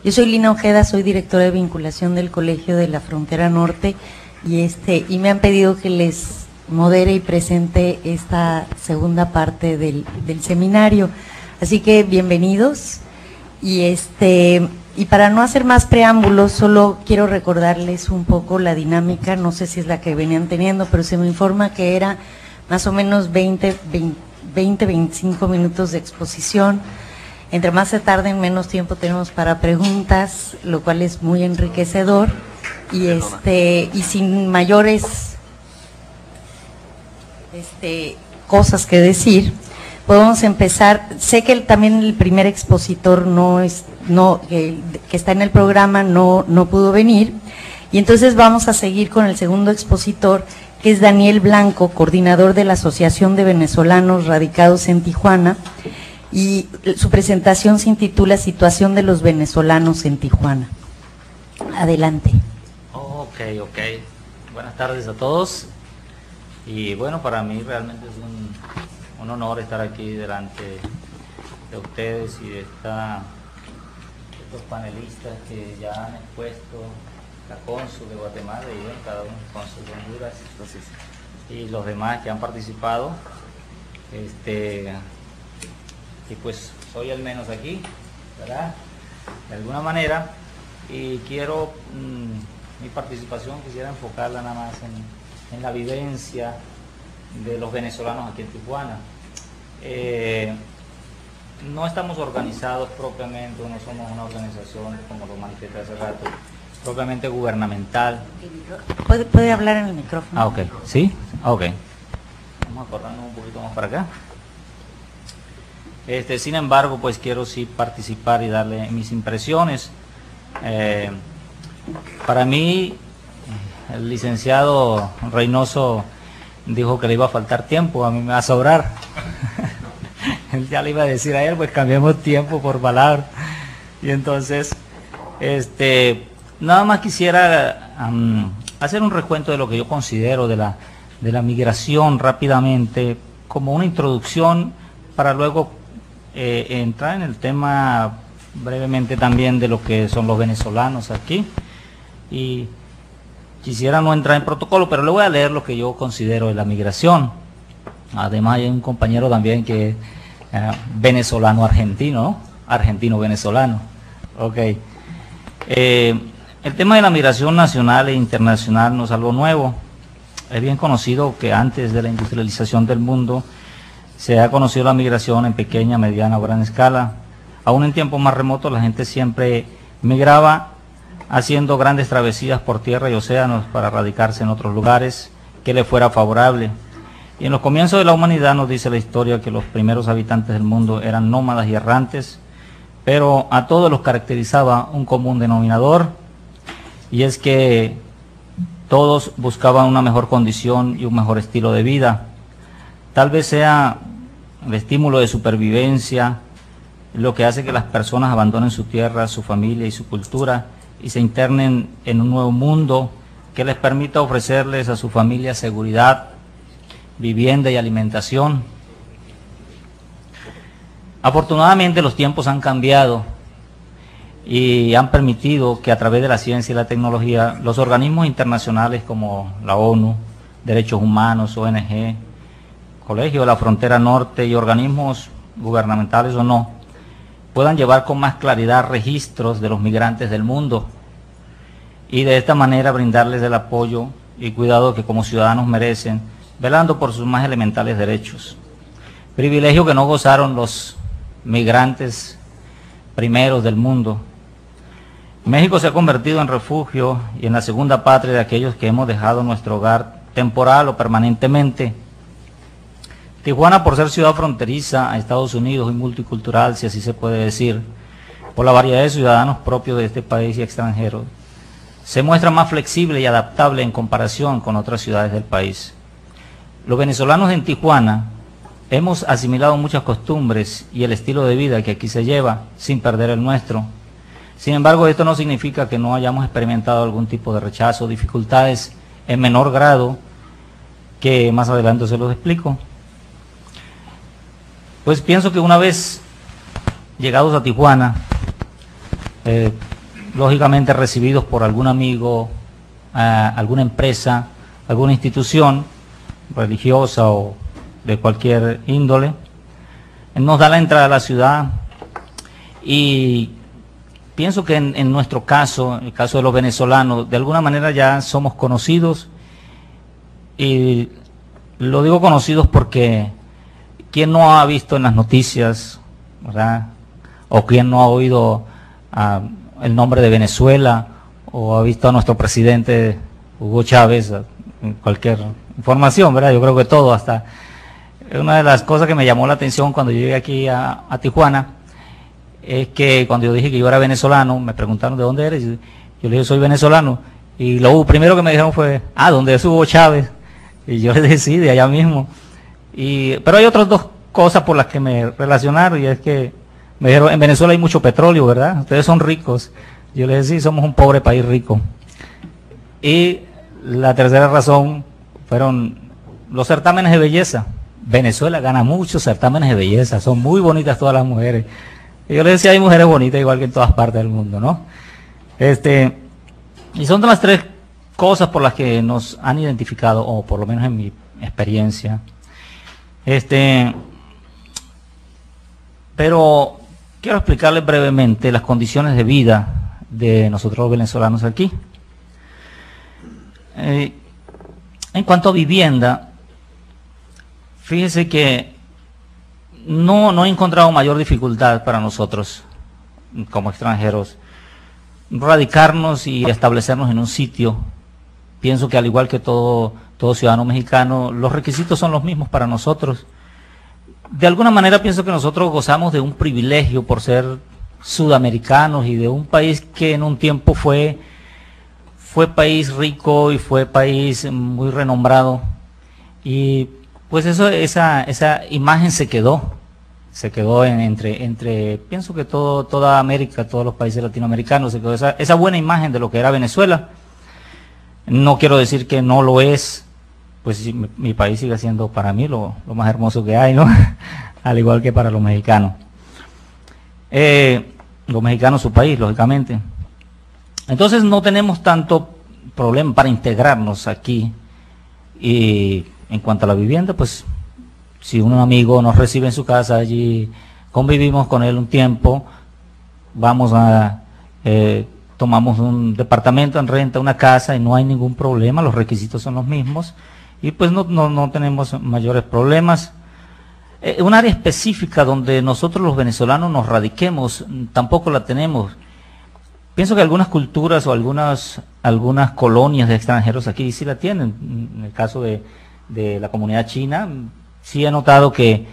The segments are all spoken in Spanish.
Yo soy Lina Ojeda, soy directora de vinculación del Colegio de la Frontera Norte y me han pedido que les modere y presente esta segunda parte del seminario. Así que bienvenidos y para no hacer más preámbulos, solo quiero recordarles un poco la dinámica, no sé si es la que venían teniendo, pero se me informa que era más o menos 20-25 minutos de exposición. Entre más se tarden, menos tiempo tenemos para preguntas, lo cual es muy enriquecedor y sin mayores cosas que decir, podemos empezar. Sé que también el primer expositor que está en el programa no pudo venir, y entonces vamos a seguir con el segundo expositor, que es Daniel Blanco, coordinador de la Asociación de Venezolanos Radicados en Tijuana, y su presentación se intitula Situación de los venezolanos en Tijuana. Adelante. Ok. Buenas tardes a todos. Y bueno, para mí realmente es un honor estar aquí delante de ustedes y de estos panelistas que ya han expuesto, la cónsul de Guatemala y cada uno cónsul de Honduras, y los demás que han participado. Y pues soy al menos aquí, ¿verdad? De alguna manera, y quiero, mi participación quisiera enfocarla nada más en la vivencia de los venezolanos aquí en Tijuana. No estamos organizados propiamente, no somos una organización, como lo manifesté hace rato, propiamente gubernamental. ¿Puede hablar en el micrófono? Ah, ok. ¿Sí? Ok. Vamos a corrernos un poquito más para acá. Sin embargo, pues quiero sí participar y darle mis impresiones. Para mí, el licenciado Reynoso dijo que le iba a faltar tiempo, a mí me va a sobrar. Él ya le iba a decir a él, pues cambiemos tiempo por palabra. Y entonces, nada más quisiera hacer un recuento de lo que yo considero de la migración rápidamente, como una introducción para luego entrar en el tema brevemente también de lo que son los venezolanos aquí. Y quisiera no entrar en protocolo, pero le voy a leer lo que yo considero de la migración. Además hay un compañero también que es venezolano-argentino, ¿no? Argentino-venezolano. Ok. El tema de la migración nacional e internacional no es algo nuevo. Es bien conocido que antes de la industrialización del mundo se ha conocido la migración en pequeña, mediana o gran escala. Aún en tiempos más remotos la gente siempre migraba haciendo grandes travesías por tierra y océanos para radicarse en otros lugares que le fuera favorable. Y en los comienzos de la humanidad nos dice la historia que los primeros habitantes del mundo eran nómadas y errantes, pero a todos los caracterizaba un común denominador, y es que todos buscaban una mejor condición y un mejor estilo de vida. Tal vez sea el estímulo de supervivencia lo que hace que las personas abandonen su tierra, su familia y su cultura y se internen en un nuevo mundo que les permita ofrecerles a su familia seguridad, vivienda y alimentación. Afortunadamente los tiempos han cambiado y han permitido que a través de la ciencia y la tecnología los organismos internacionales como la ONU, Derechos Humanos, ONG, Colegio de la Frontera Norte y organismos gubernamentales o no, puedan llevar con más claridad registros de los migrantes del mundo y de esta manera brindarles el apoyo y cuidado que como ciudadanos merecen, velando por sus más elementales derechos. Privilegio que no gozaron los migrantes primeros del mundo. México se ha convertido en refugio y en la segunda patria de aquellos que hemos dejado nuestro hogar temporal o permanentemente. Tijuana, por ser ciudad fronteriza a Estados Unidos y multicultural, si así se puede decir, por la variedad de ciudadanos propios de este país y extranjeros, se muestra más flexible y adaptable en comparación con otras ciudades del país. Los venezolanos en Tijuana hemos asimilado muchas costumbres y el estilo de vida que aquí se lleva sin perder el nuestro. Sin embargo, esto no significa que no hayamos experimentado algún tipo de rechazo o dificultades en menor grado, que más adelante se los explico. Pues pienso que una vez llegados a Tijuana, lógicamente recibidos por algún amigo, alguna empresa, alguna institución religiosa o de cualquier índole, nos da la entrada a la ciudad. Y pienso que en nuestro caso, en el caso de los venezolanos, de alguna manera ya somos conocidos, y lo digo conocidos porque ¿quién no ha visto en las noticias, ¿verdad? O quién no ha oído el nombre de Venezuela, o ha visto a nuestro presidente Hugo Chávez en cualquier información, ¿verdad? Yo creo que todo, hasta una de las cosas que me llamó la atención cuando llegué aquí a Tijuana, es que cuando yo dije que yo era venezolano, me preguntaron de dónde eres, yo le dije soy venezolano, y lo primero que me dijeron fue, ¿dónde es Hugo Chávez? Y yo les dije sí, de allá mismo. Pero hay otras dos cosas por las que me relacionaron, y es que me dijeron, en Venezuela hay mucho petróleo, ¿verdad? Ustedes son ricos. Yo les dije sí, somos un pobre país rico. Y la tercera razón fueron los certámenes de belleza. Venezuela gana muchos certámenes de belleza, son muy bonitas todas las mujeres. Y yo les decía, hay mujeres bonitas igual que en todas partes del mundo, ¿no? Y son de las tres cosas por las que nos han identificado, o por lo menos en mi experiencia. Pero quiero explicarles brevemente las condiciones de vida de nosotros los venezolanos aquí. En cuanto a vivienda, fíjese que no he encontrado mayor dificultad para nosotros, como extranjeros, radicarnos y establecernos en un sitio. Pienso que al igual que todo ciudadano mexicano, los requisitos son los mismos para nosotros. De alguna manera pienso que nosotros gozamos de un privilegio por ser sudamericanos y de un país que en un tiempo fue país rico y fue país muy renombrado. Y pues esa imagen se quedó entre pienso que toda América, todos los países latinoamericanos, se quedó esa buena imagen de lo que era Venezuela. No quiero decir que no lo es, pues sí, mi país sigue siendo para mí lo más hermoso que hay, ¿no? Al igual que para los mexicanos. Los mexicanos, su país, lógicamente. Entonces no tenemos tanto problema para integrarnos aquí. Y en cuanto a la vivienda, pues si un amigo nos recibe en su casa, allí convivimos con él un tiempo, tomamos un departamento en renta, una casa, y no hay ningún problema, los requisitos son los mismos, y pues no tenemos mayores problemas. Un área específica donde nosotros los venezolanos nos radiquemos, tampoco la tenemos. Pienso que algunas culturas o algunas colonias de extranjeros aquí sí la tienen. En el caso de la comunidad china, sí he notado que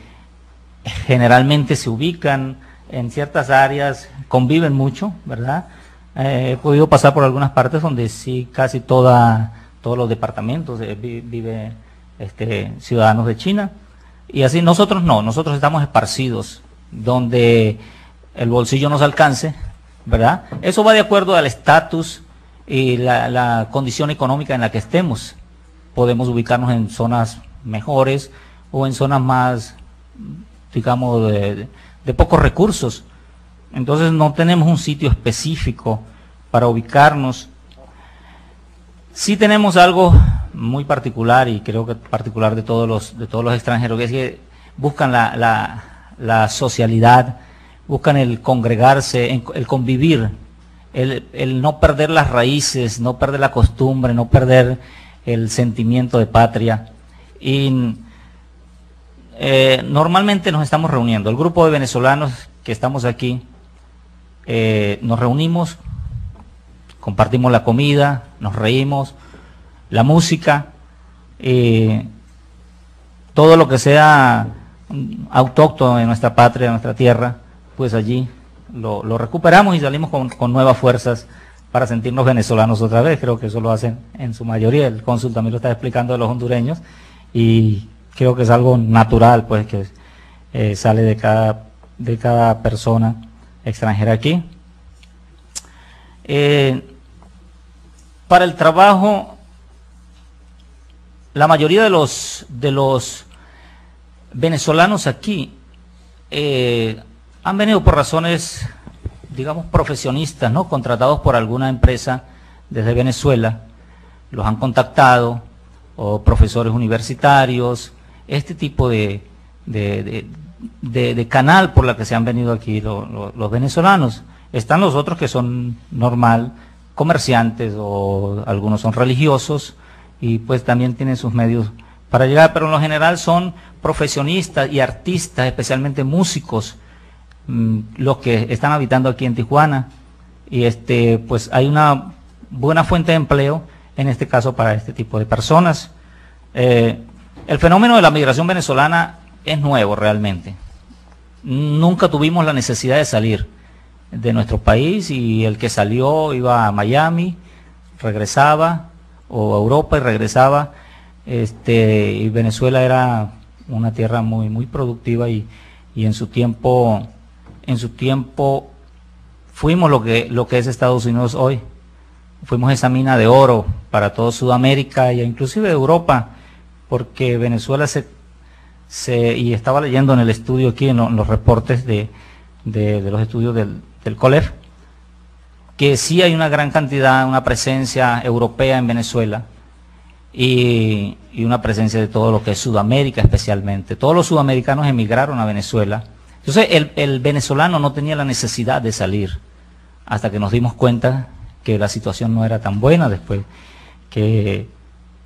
generalmente se ubican en ciertas áreas, conviven mucho, ¿verdad? He podido pasar por algunas partes donde sí casi todos los departamentos vive ciudadanos de China, y así nosotros no, nosotros estamos esparcidos donde el bolsillo nos alcance, ¿verdad? Eso va de acuerdo al estatus y la condición económica en la que estemos. Podemos ubicarnos en zonas mejores o en zonas más, digamos, de pocos recursos. Entonces no tenemos un sitio específico para ubicarnos. Sí tenemos algo muy particular, y creo que particular de todos los extranjeros, que es que buscan la socialidad, buscan el congregarse, el convivir, el no perder las raíces, no perder la costumbre, no perder el sentimiento de patria. Y normalmente nos estamos reuniendo, el grupo de venezolanos que estamos aquí, nos reunimos, compartimos la comida, nos reímos, la música, todo lo que sea autóctono de nuestra patria, de nuestra tierra, pues allí lo recuperamos y salimos con nuevas fuerzas para sentirnos venezolanos otra vez. Creo que eso lo hacen en su mayoría, el cónsul también lo está explicando de los hondureños, y creo que es algo natural, pues, que sale de cada persona extranjera aquí. Para el trabajo, la mayoría de los venezolanos aquí han venido por razones digamos, profesionistas, ¿no? Contratados por alguna empresa desde Venezuela, los han contactado, o profesores universitarios, este tipo de canal por la que se han venido aquí los venezolanos. Están los otros que son normal, comerciantes, o algunos son religiosos, y pues también tienen sus medios para llegar, pero en lo general son profesionistas y artistas, especialmente músicos, los que están habitando aquí en Tijuana, y pues hay una buena fuente de empleo en este caso para este tipo de personas. El fenómeno de la migración venezolana es nuevo realmente. Nunca tuvimos la necesidad de salir de nuestro país, y el que salió iba a Miami, regresaba, o a Europa y regresaba, y Venezuela era una tierra muy muy productiva, y en su tiempo fuimos lo que es Estados Unidos hoy. Fuimos esa mina de oro para toda Sudamérica e inclusive Europa, porque Venezuela y estaba leyendo en el estudio aquí, en los reportes de los estudios del COLEF, que sí hay una gran cantidad, una presencia europea en Venezuela, y una presencia de todo lo que es Sudamérica especialmente. Todos los sudamericanos emigraron a Venezuela. Entonces el venezolano no tenía la necesidad de salir, hasta que nos dimos cuenta que la situación no era tan buena, después que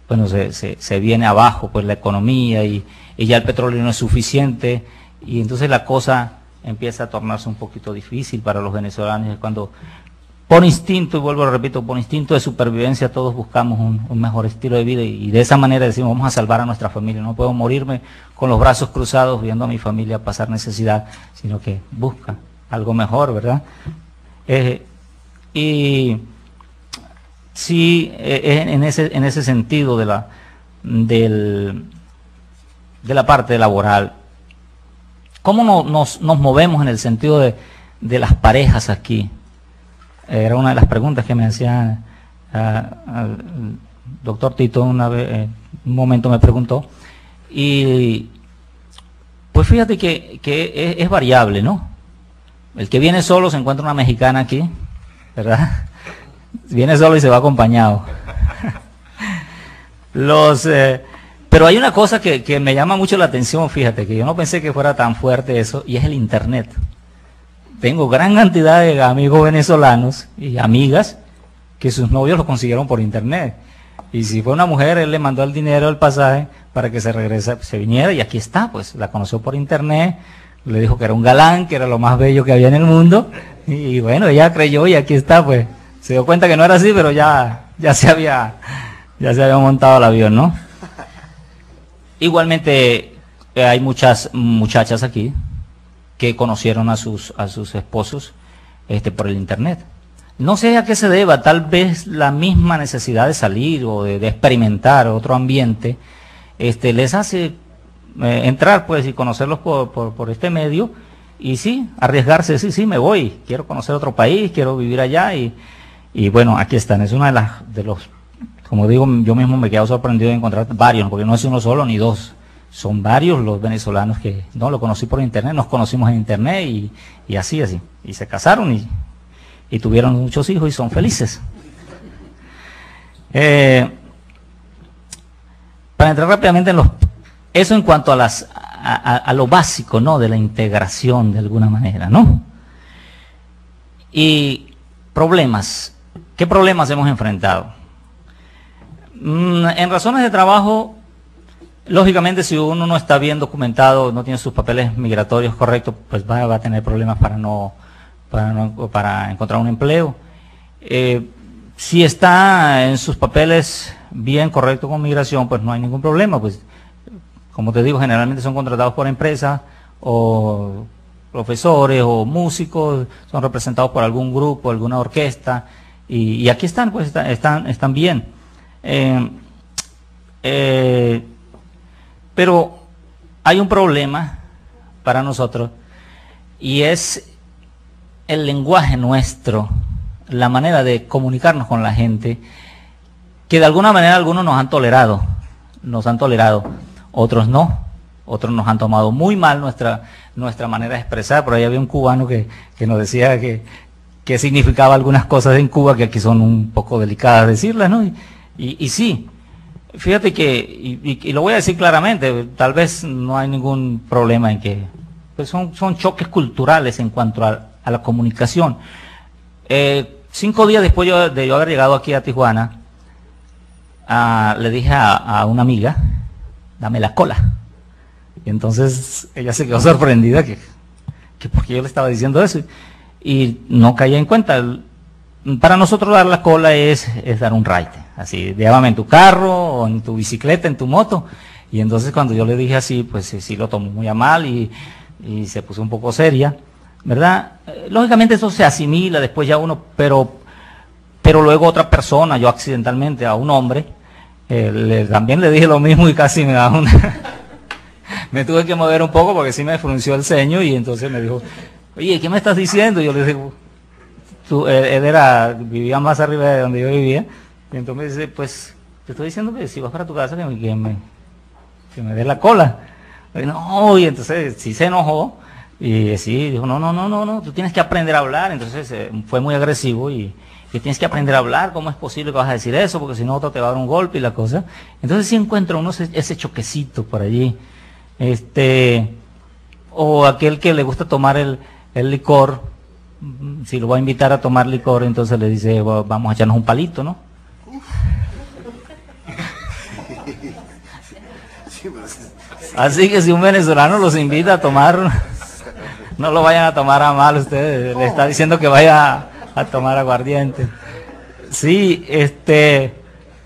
bueno, se viene abajo pues la economía, y ya el petróleo no es suficiente, y entonces la cosa empieza a tornarse un poquito difícil para los venezolanos. Es cuando, por instinto, y vuelvo a repito, por instinto de supervivencia, todos buscamos un mejor estilo de vida, y de esa manera decimos, vamos a salvar a nuestra familia. No puedo morirme con los brazos cruzados viendo a mi familia pasar necesidad, sino que busca algo mejor, ¿verdad? Y sí, en ese sentido de la parte laboral, ¿cómo nos movemos en el sentido de las parejas aquí? Era una de las preguntas que me hacía el doctor Tito una vez, en un momento me preguntó, y pues fíjate que es variable, ¿no? El que viene solo se encuentra una mexicana aquí, ¿verdad? Viene solo y se va acompañado. Pero hay una cosa que me llama mucho la atención, fíjate, que yo no pensé que fuera tan fuerte eso, y es el internet. Tengo gran cantidad de amigos venezolanos y amigas que sus novios los consiguieron por internet. Y si fue una mujer, él le mandó el dinero, el pasaje, para que se viniera, y aquí está, pues la conoció por internet, le dijo que era un galán, que era lo más bello que había en el mundo, y bueno, ella creyó, y aquí está, pues se dio cuenta que no era así, pero ya se había montado el avión, ¿no? Igualmente hay muchas muchachas aquí que conocieron a sus esposos por el internet. No sé a qué se deba, tal vez la misma necesidad de salir o de experimentar otro ambiente les hace entrar pues y conocerlos por este medio, y sí, arriesgarse, sí, me voy, quiero conocer otro país, quiero vivir allá, y bueno, aquí están. Es una de los, como digo, yo mismo me he quedado sorprendido de encontrar varios, porque no es uno solo ni dos, son varios los venezolanos que no lo conocí por internet, nos conocimos en internet, y así, y se casaron y tuvieron muchos hijos y son felices. Para entrar rápidamente en eso en cuanto a lo básico, ¿no?, de la integración de alguna manera, ¿no? Y problemas. ¿Qué problemas hemos enfrentado? En razones de trabajo, lógicamente, si uno no está bien documentado, no tiene sus papeles migratorios correctos, pues va a tener problemas para encontrar un empleo. Si está en sus papeles bien correctos con migración, pues no hay ningún problema. Pues, como te digo, generalmente son contratados por empresas, o profesores, o músicos, son representados por algún grupo, alguna orquesta, y aquí están, pues están bien. Pero hay un problema para nosotros, y es el lenguaje nuestro, la manera de comunicarnos con la gente, que de alguna manera algunos nos han tolerado, otros no, otros nos han tomado muy mal nuestra manera de expresar. Por ahí había un cubano que nos decía que qué significaba algunas cosas en Cuba que aquí son un poco delicadas decirlas, ¿no? Y sí, fíjate que, y lo voy a decir claramente, tal vez no hay ningún problema en que, pues son choques culturales en cuanto a la comunicación. 5 días después de yo haber llegado aquí a Tijuana, le dije a una amiga, dame la cola. Y entonces ella se quedó sorprendida que porque yo le estaba diciendo eso. Y no caía en cuenta. Para nosotros dar la cola es dar un ride. Así, llévame en tu carro, o en tu bicicleta, en tu moto. Y entonces cuando yo le dije así, pues sí lo tomó muy a mal y se puso un poco seria, ¿verdad? Lógicamente eso se asimila después ya uno, pero luego otra persona, yo accidentalmente a un hombre, también le dije lo mismo y casi me da una... me tuve que mover un poco porque sí me frunció el ceño y entonces me dijo, oye, ¿qué me estás diciendo? Y yo le dije, él vivía más arriba de donde yo vivía, y entonces me dice, pues, te estoy diciendo que si vas para tu casa que me dé la cola. Y no, y entonces sí se enojó, y sí, dijo, no, tú tienes que aprender a hablar. Entonces fue muy agresivo y tienes que aprender a hablar. ¿Cómo es posible que vas a decir eso? Porque si no, otro te va a dar un golpe y la cosa. Entonces sí encuentra uno ese choquecito por allí. O aquel que le gusta tomar el licor, si lo va a invitar a tomar licor, entonces le dice, vamos a echarnos un palito, ¿no? Así que si un venezolano los invita a tomar, no lo vayan a tomar a mal ustedes, le está diciendo que vaya a tomar aguardiente. Sí,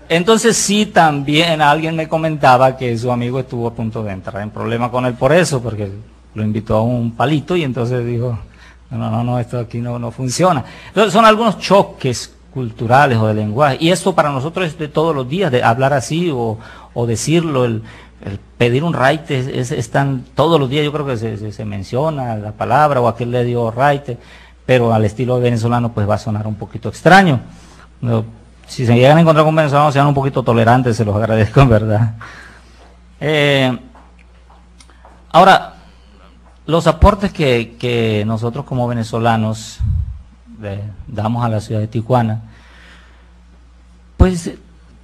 entonces sí, también alguien me comentaba que su amigo estuvo a punto de entrar en problema con él por eso, porque lo invitó a un palito y entonces dijo, no, esto aquí no funciona. Entonces son algunos choques culturales o de lenguaje, y esto para nosotros es de todos los días, de hablar así o decirlo, el pedir un raite es tan todos los días. Yo creo que se menciona la palabra o aquel le dio raite, pero al estilo venezolano pues va a sonar un poquito extraño. Si se llegan a encontrar con venezolanos, sean un poquito tolerantes, se los agradezco en verdad. Ahora, los aportes que nosotros como venezolanos damos a la ciudad de Tijuana, pues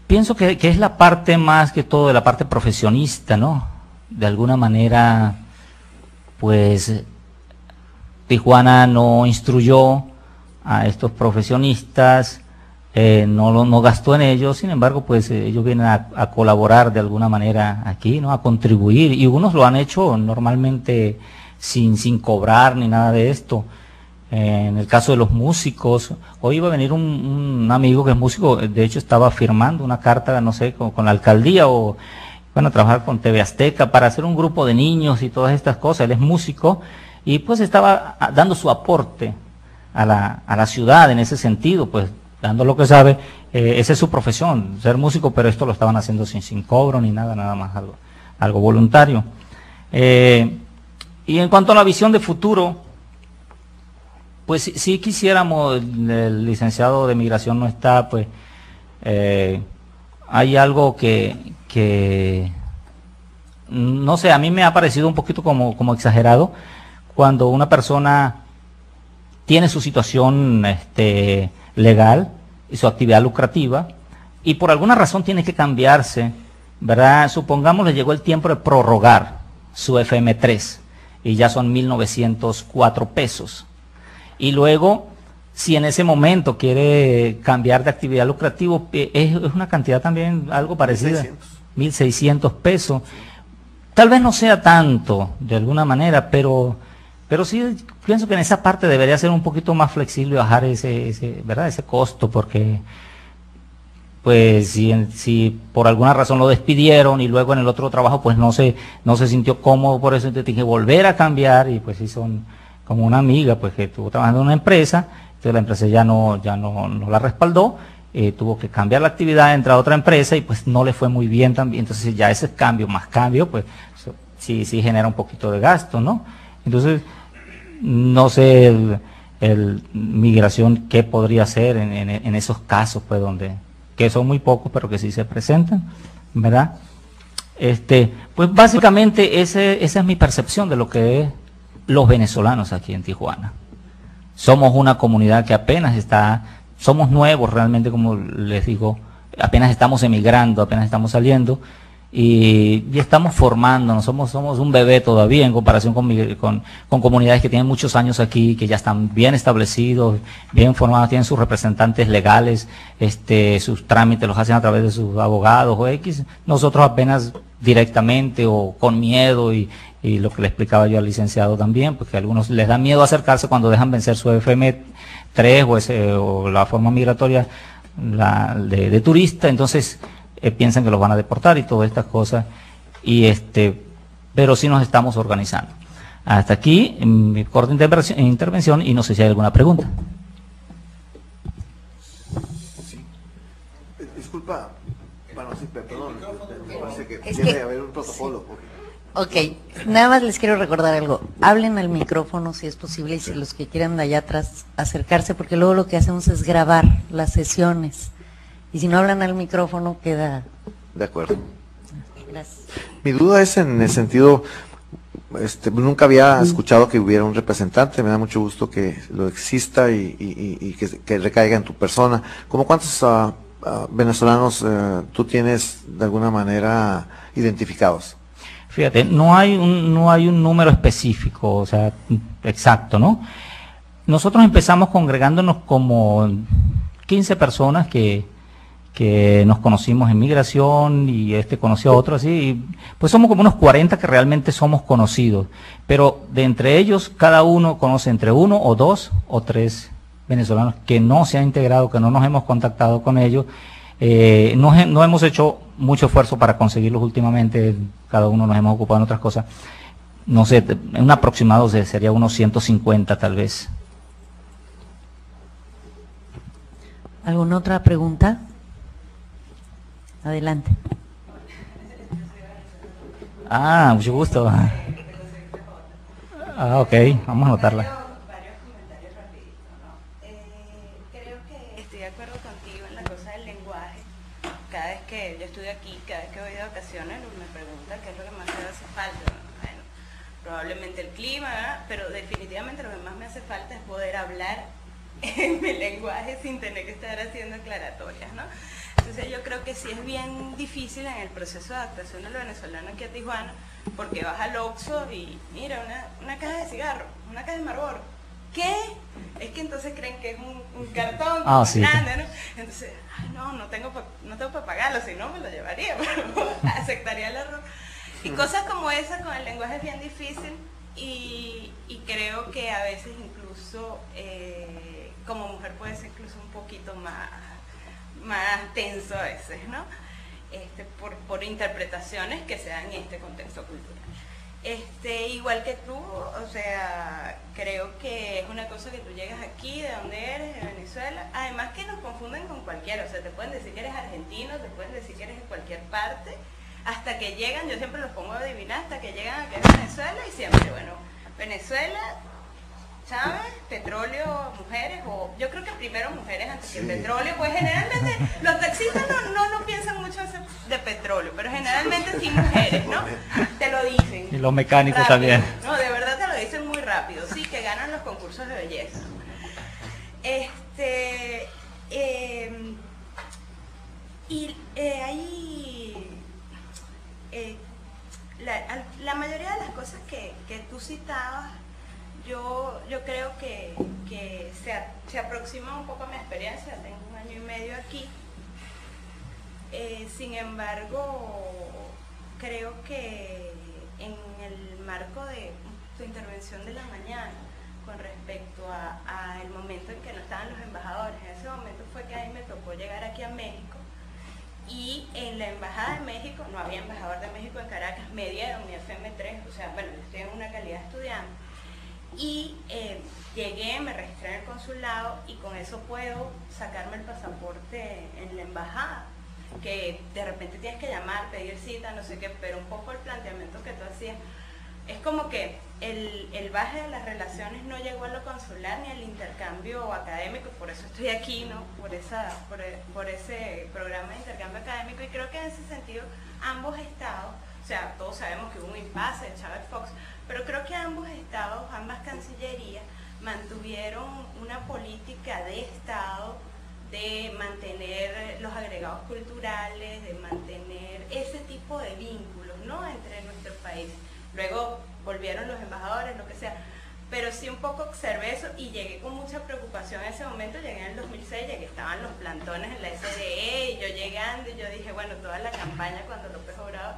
pienso que es la parte más que todo de la parte profesionista, ¿no? De alguna manera, pues Tijuana no instruyó a estos profesionistas, no gastó en ellos, sin embargo, pues ellos vienen a colaborar de alguna manera aquí, ¿no? A contribuir, y algunos lo han hecho normalmente sin cobrar ni nada de esto. En el caso de los músicos, hoy iba a venir un amigo que es músico, de hecho estaba firmando una carta, no sé, con la alcaldía o, bueno, trabajar con TV Azteca para hacer un grupo de niños y todas estas cosas. Él es músico y pues estaba dando su aporte a la ciudad en ese sentido, pues dando lo que sabe. Esa es su profesión, ser músico, pero esto lo estaban haciendo sin cobro ni nada más algo voluntario. Y en cuanto a la visión de futuro, pues si quisiéramos, el licenciado de migración no está, pues hay algo que no sé, a mí me ha parecido un poquito como exagerado cuando una persona tiene su situación legal y su actividad lucrativa y por alguna razón tiene que cambiarse, ¿verdad? Supongamos le llegó el tiempo de prorrogar su FM3 y ya son 1,904 pesos. Y luego, si en ese momento quiere cambiar de actividad lucrativa, es una cantidad también algo parecida, 1,600 pesos. Tal vez no sea tanto, de alguna manera, pero sí pienso que en esa parte debería ser un poquito más flexible y bajar ¿verdad? Ese costo, porque pues si por alguna razón lo despidieron y luego en el otro trabajo pues no se sintió cómodo, por eso tiene que volver a cambiar. Y pues si son como una amiga pues que estuvo trabajando en una empresa, entonces la empresa ya no la respaldó, tuvo que cambiar la actividad, entrar a otra empresa y pues no le fue muy bien también. Entonces ya ese cambio más cambio pues sí genera un poquito de gasto, ¿no? Entonces no sé el migración qué podría hacer en esos casos pues que son muy pocos pero que sí se presentan, ¿verdad? Pues básicamente esa es mi percepción de lo que es los venezolanos aquí en Tijuana. somos una comunidad que apenas somos nuevos realmente, como les digo, apenas estamos emigrando, apenas estamos saliendo, y estamos formándonos, somos un bebé todavía en comparación con comunidades que tienen muchos años aquí, que ya están bien establecidos, bien formados, tienen sus representantes legales, sus trámites los hacen a través de sus abogados o X. Nosotros apenas directamente o con miedo, y lo que le explicaba yo al licenciado también, porque a algunos les da miedo acercarse cuando dejan vencer su FM3 o la forma migratoria de turista, entonces piensan que los van a deportar y todas estas cosas, pero sí nos estamos organizando. Hasta aquí mi corta intervención, y no sé si hay alguna pregunta. Sí. Disculpa, bueno, sí, perdón, me parece que Es debe que- haber un protocolo. Ok, nada más les quiero recordar algo. Hablen al micrófono si es posible, y si los que quieran de allá atrás acercarse, porque luego lo que hacemos es grabar las sesiones. Y si no hablan al micrófono queda... De acuerdo. Gracias. Mi duda es en el sentido, nunca había escuchado que hubiera un representante, me da mucho gusto que lo exista y que recaiga en tu persona. ¿Cómo cuántos venezolanos tú tienes de alguna manera identificados? Fíjate, no hay un número específico, o sea, exacto, ¿no? Nosotros empezamos congregándonos como 15 personas que nos conocimos en migración, y conoció a otro así, y pues somos como unos 40 que realmente somos conocidos, pero de entre ellos cada uno conoce entre 1 o 2 o 3 venezolanos que no se han integrado, que no nos hemos contactado con ellos. No hemos hecho mucho esfuerzo para conseguirlos últimamente, cada uno nos hemos ocupado en otras cosas. No sé, un aproximado sería unos 150 tal vez. ¿Alguna otra pregunta? Adelante. Mucho gusto. Ok, vamos a anotarla. Varios comentarios rapiditos, ¿no? Creo que estoy de acuerdo contigo en la cosa del lenguaje. Cada vez que yo estudio aquí, cada vez que voy de vacaciones, me preguntan qué es lo que más me hace falta. Bueno, probablemente el clima, ¿verdad? Pero definitivamente lo que más me hace falta es poder hablar en mi lenguaje sin tener que estar haciendo aclaratorias, ¿no? Entonces yo creo que sí es bien difícil en el proceso de adaptación del venezolano aquí a Tijuana, porque vas al Oxxo y mira, una caja de cigarros, una caja de Marlboro. ¿Qué? Es que entonces creen que es un cartón Sí. grande, ¿no? Entonces, no tengo para pagarlo, si no me lo llevaría, pero aceptaría el error. Y cosas como esas con el lenguaje es bien difícil, y creo que a veces incluso como mujer puede ser incluso un poquito más tenso a veces, ¿no? Por interpretaciones que se dan en este contexto cultural. Igual que tú, o sea, creo que es una cosa que tú llegas aquí, de donde eres, de Venezuela, además que nos confunden con cualquiera, o sea, te pueden decir que eres argentino, te pueden decir que eres de cualquier parte, hasta que llegan, yo siempre los pongo a adivinar, hasta que llegan a que es Venezuela, y siempre, bueno, Venezuela, ¿sabes? Petróleo, mujeres, o yo creo que primero mujeres antes que petróleo, pues generalmente los taxistas no piensan mucho de petróleo, pero generalmente sí mujeres, ¿no? Te lo dicen. Y los mecánicos rápido. también. No, de verdad te lo dicen muy rápido, sí, que ganan los concursos de belleza. La mayoría de las cosas que tú citabas, yo creo que se aproxima un poco a mi experiencia. Tengo 1 año y medio aquí. Sin embargo, creo que en el marco de tu intervención de la mañana, con respecto a el momento en que no estaban los embajadores, en ese momento fue que a mí me tocó llegar aquí a México, y en la Embajada de México, no había embajador de México en Caracas, me dieron mi FM3, o sea, bueno, yo estoy en una calidad de estudiante, y llegué, me registré en el consulado, y con eso puedo sacarme el pasaporte en la embajada, que de repente tienes que llamar, pedir cita, no sé qué, pero un poco el planteamiento que tú hacías, es como que el baje de las relaciones no llegó a lo consular ni al intercambio académico, por eso estoy aquí, ¿no? Por ese programa de intercambio académico, y creo que en ese sentido ambos estados, o sea, todos sabemos que hubo un impasse de Chávez Fox, pero creo que ambos estados, ambas cancillerías, mantuvieron una política de Estado de mantener los agregados culturales, de mantener ese tipo de vínculos, ¿no?, entre nuestros países. Luego volvieron los embajadores, lo que sea, pero sí un poco observé eso y llegué con mucha preocupación en ese momento. Llegué en el 2006, ya que estaban los plantones en la SDE, y yo llegando, y yo dije, bueno, toda la campaña cuando López Obrador,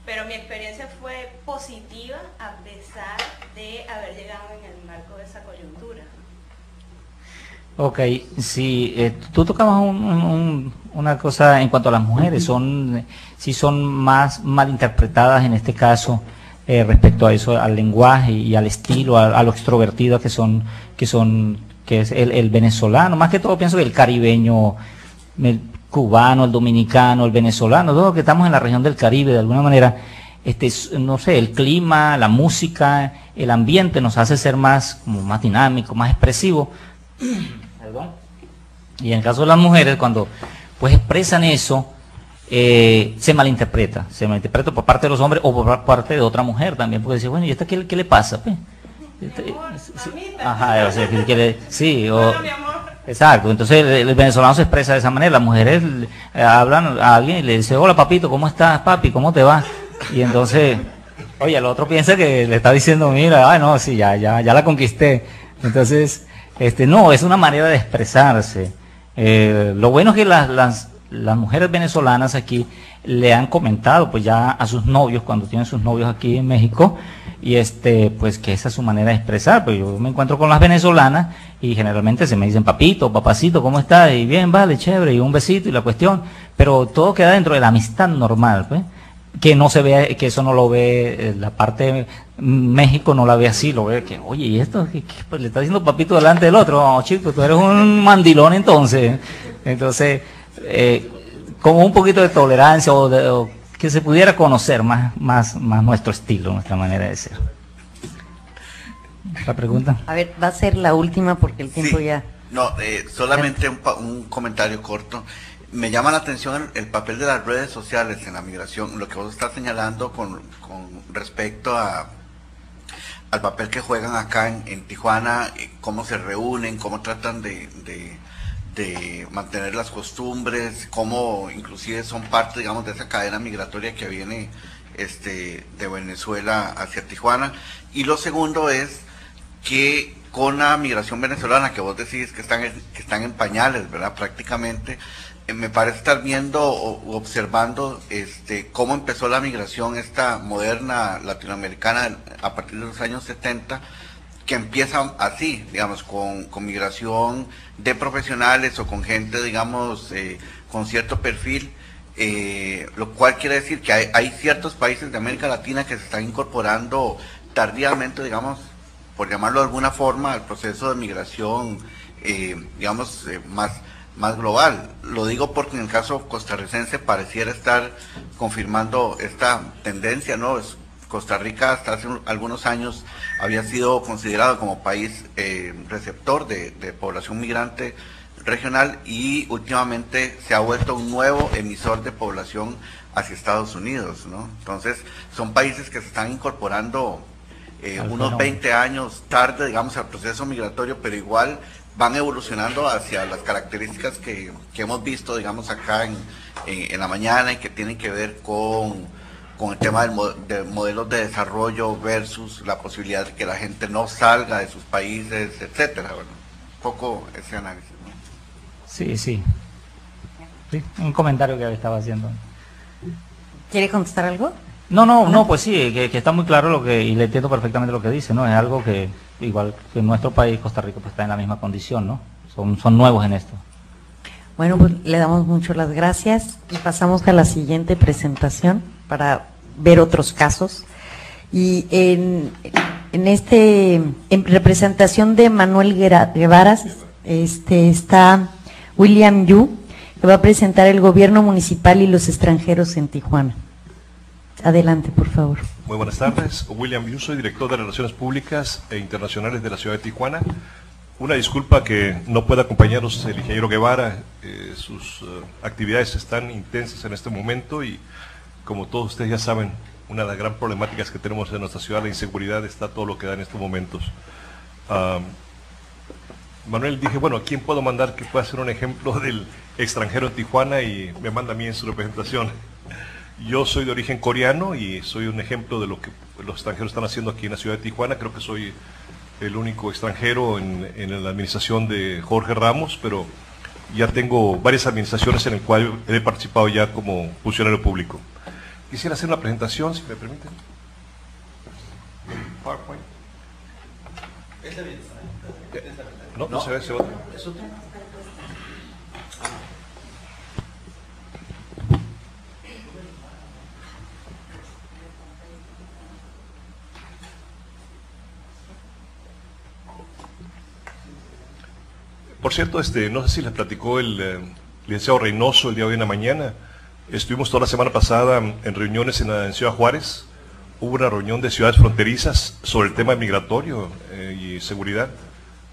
pero mi experiencia fue positiva a pesar de haber llegado en el marco de esa coyuntura. Ok, sí, tú tocabas una cosa en cuanto a las mujeres, sí son más malinterpretadas en este caso respecto a eso, al lenguaje y al estilo, a lo extrovertido que es el venezolano, más que todo pienso que el caribeño, el cubano, el dominicano, el venezolano, todos los que estamos en la región del Caribe de alguna manera, no sé, el clima, la música, el ambiente nos hace ser como más dinámico, más expresivo. Perdón. Y en el caso de las mujeres, cuando pues expresan eso, se malinterpreta por parte de los hombres o por parte de otra mujer también, porque dice, bueno, ¿y esta qué le pasa? Pues? Ajá, o sea, sí, Bueno, mi amor. Exacto, entonces el venezolano se expresa de esa manera, las mujeres hablan a alguien y le dicen, hola papito, ¿cómo estás, papi? ¿Cómo te va? Y entonces, oye, el otro piensa que le está diciendo, mira, no, sí, ya la conquisté. Entonces, no, es una manera de expresarse. Lo bueno es que las mujeres venezolanas aquí le han comentado pues ya a sus novios, cuando tienen sus novios aquí en México, y pues que esa es su manera de expresar. Pues yo me encuentro con las venezolanas y generalmente se me dicen, papito, papacito, ¿cómo estás? Y bien, vale, chévere, y un besito y la cuestión, pero todo queda dentro de la amistad normal, pues, que no se ve, que eso no lo ve la parte de México, no la ve así, lo ve que, oye, ¿y esto? ¿Qué, pues, le está diciendo papito delante del otro? No, chico, tú eres un mandilón entonces. Entonces, como un poquito de tolerancia o que se pudiera conocer más nuestro estilo, nuestra manera de ser. ¿La pregunta? A ver, va a ser la última porque el tiempo ya... No, solamente un comentario corto. Me llama la atención el papel de las redes sociales en la migración, lo que vos estás señalando con respecto al papel que juegan acá en Tijuana, cómo se reúnen, cómo tratan de mantener las costumbres, cómo inclusive son parte, digamos, de esa cadena migratoria que viene de Venezuela hacia Tijuana. Y lo segundo es que con la migración venezolana, que vos decís que están en pañales, ¿verdad? Prácticamente, me parece estar viendo o observando cómo empezó la migración esta moderna latinoamericana a partir de los años 70, que empieza así, digamos, con migración de profesionales o con gente, digamos, con cierto perfil, lo cual quiere decir que hay ciertos países de América Latina que se están incorporando tardíamente, digamos, por llamarlo de alguna forma, al proceso de migración, digamos, más global. Lo digo porque en el caso costarricense pareciera estar confirmando esta tendencia, ¿no? Costa Rica hasta hace algunos años había sido considerado como país receptor de población migrante regional y últimamente se ha vuelto un nuevo emisor de población hacia Estados Unidos, ¿no? Entonces son países que se están incorporando unos 20 años tarde, digamos, al proceso migratorio, pero igual van evolucionando hacia las características que hemos visto, digamos, acá en la mañana, y que tienen que ver con el tema de modelos de desarrollo versus la posibilidad de que la gente no salga de sus países, etcétera. Bueno, un poco ese análisis, ¿no? Sí, un comentario que estaba haciendo. ¿Quiere contestar algo? No, pues sí, que está muy claro y le entiendo perfectamente lo que dice, ¿no? Es algo que, igual que en nuestro país, Costa Rica, pues está en la misma condición, ¿no? Son nuevos en esto. Bueno, pues le damos mucho las gracias y pasamos a la siguiente presentación para ver otros casos. Y en representación de Manuel Guevara está William Yu, que va a presentar el gobierno municipal y los extranjeros en Tijuana. Adelante, por favor. Muy buenas tardes. William Yu, soy director de Relaciones Públicas e Internacionales de la ciudad de Tijuana. Una disculpa que no pueda acompañarnos el ingeniero Guevara, sus actividades están intensas en este momento y, como todos ustedes ya saben, una de las gran problemáticas que tenemos en nuestra ciudad, la inseguridad, está todo lo que da en estos momentos. Manuel, dije, bueno, ¿a quién puedo mandar que pueda ser un ejemplo del extranjero en Tijuana? Y me manda a mí en su representación. Yo soy de origen coreano y soy un ejemplo de lo que los extranjeros están haciendo aquí en la ciudad de Tijuana. Creo que soy el único extranjero en la administración de Jorge Ramos, pero ya tengo varias administraciones en las cuales he participado ya como funcionario público. Quisiera hacer una presentación, si me permiten. PowerPoint. No se ve ese otro. ¿Es otro? Por cierto, no sé si les platicó el licenciado Reynoso el día de hoy en la mañana. Estuvimos toda la semana pasada en reuniones en Ciudad Juárez. Hubo una reunión de ciudades fronterizas sobre el tema migratorio y seguridad.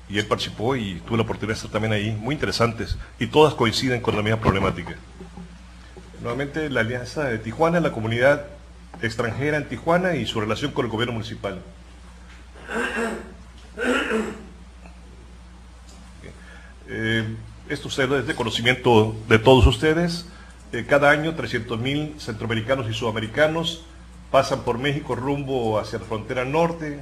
Y él participó y tuve la oportunidad de estar también ahí, muy interesantes. Y todas coinciden con la misma problemática. Nuevamente, la alianza de Tijuana, la comunidad extranjera en Tijuana y su relación con el gobierno municipal. Esto es de conocimiento de todos ustedes. Cada año 300,000 centroamericanos y sudamericanos pasan por México rumbo hacia la frontera norte,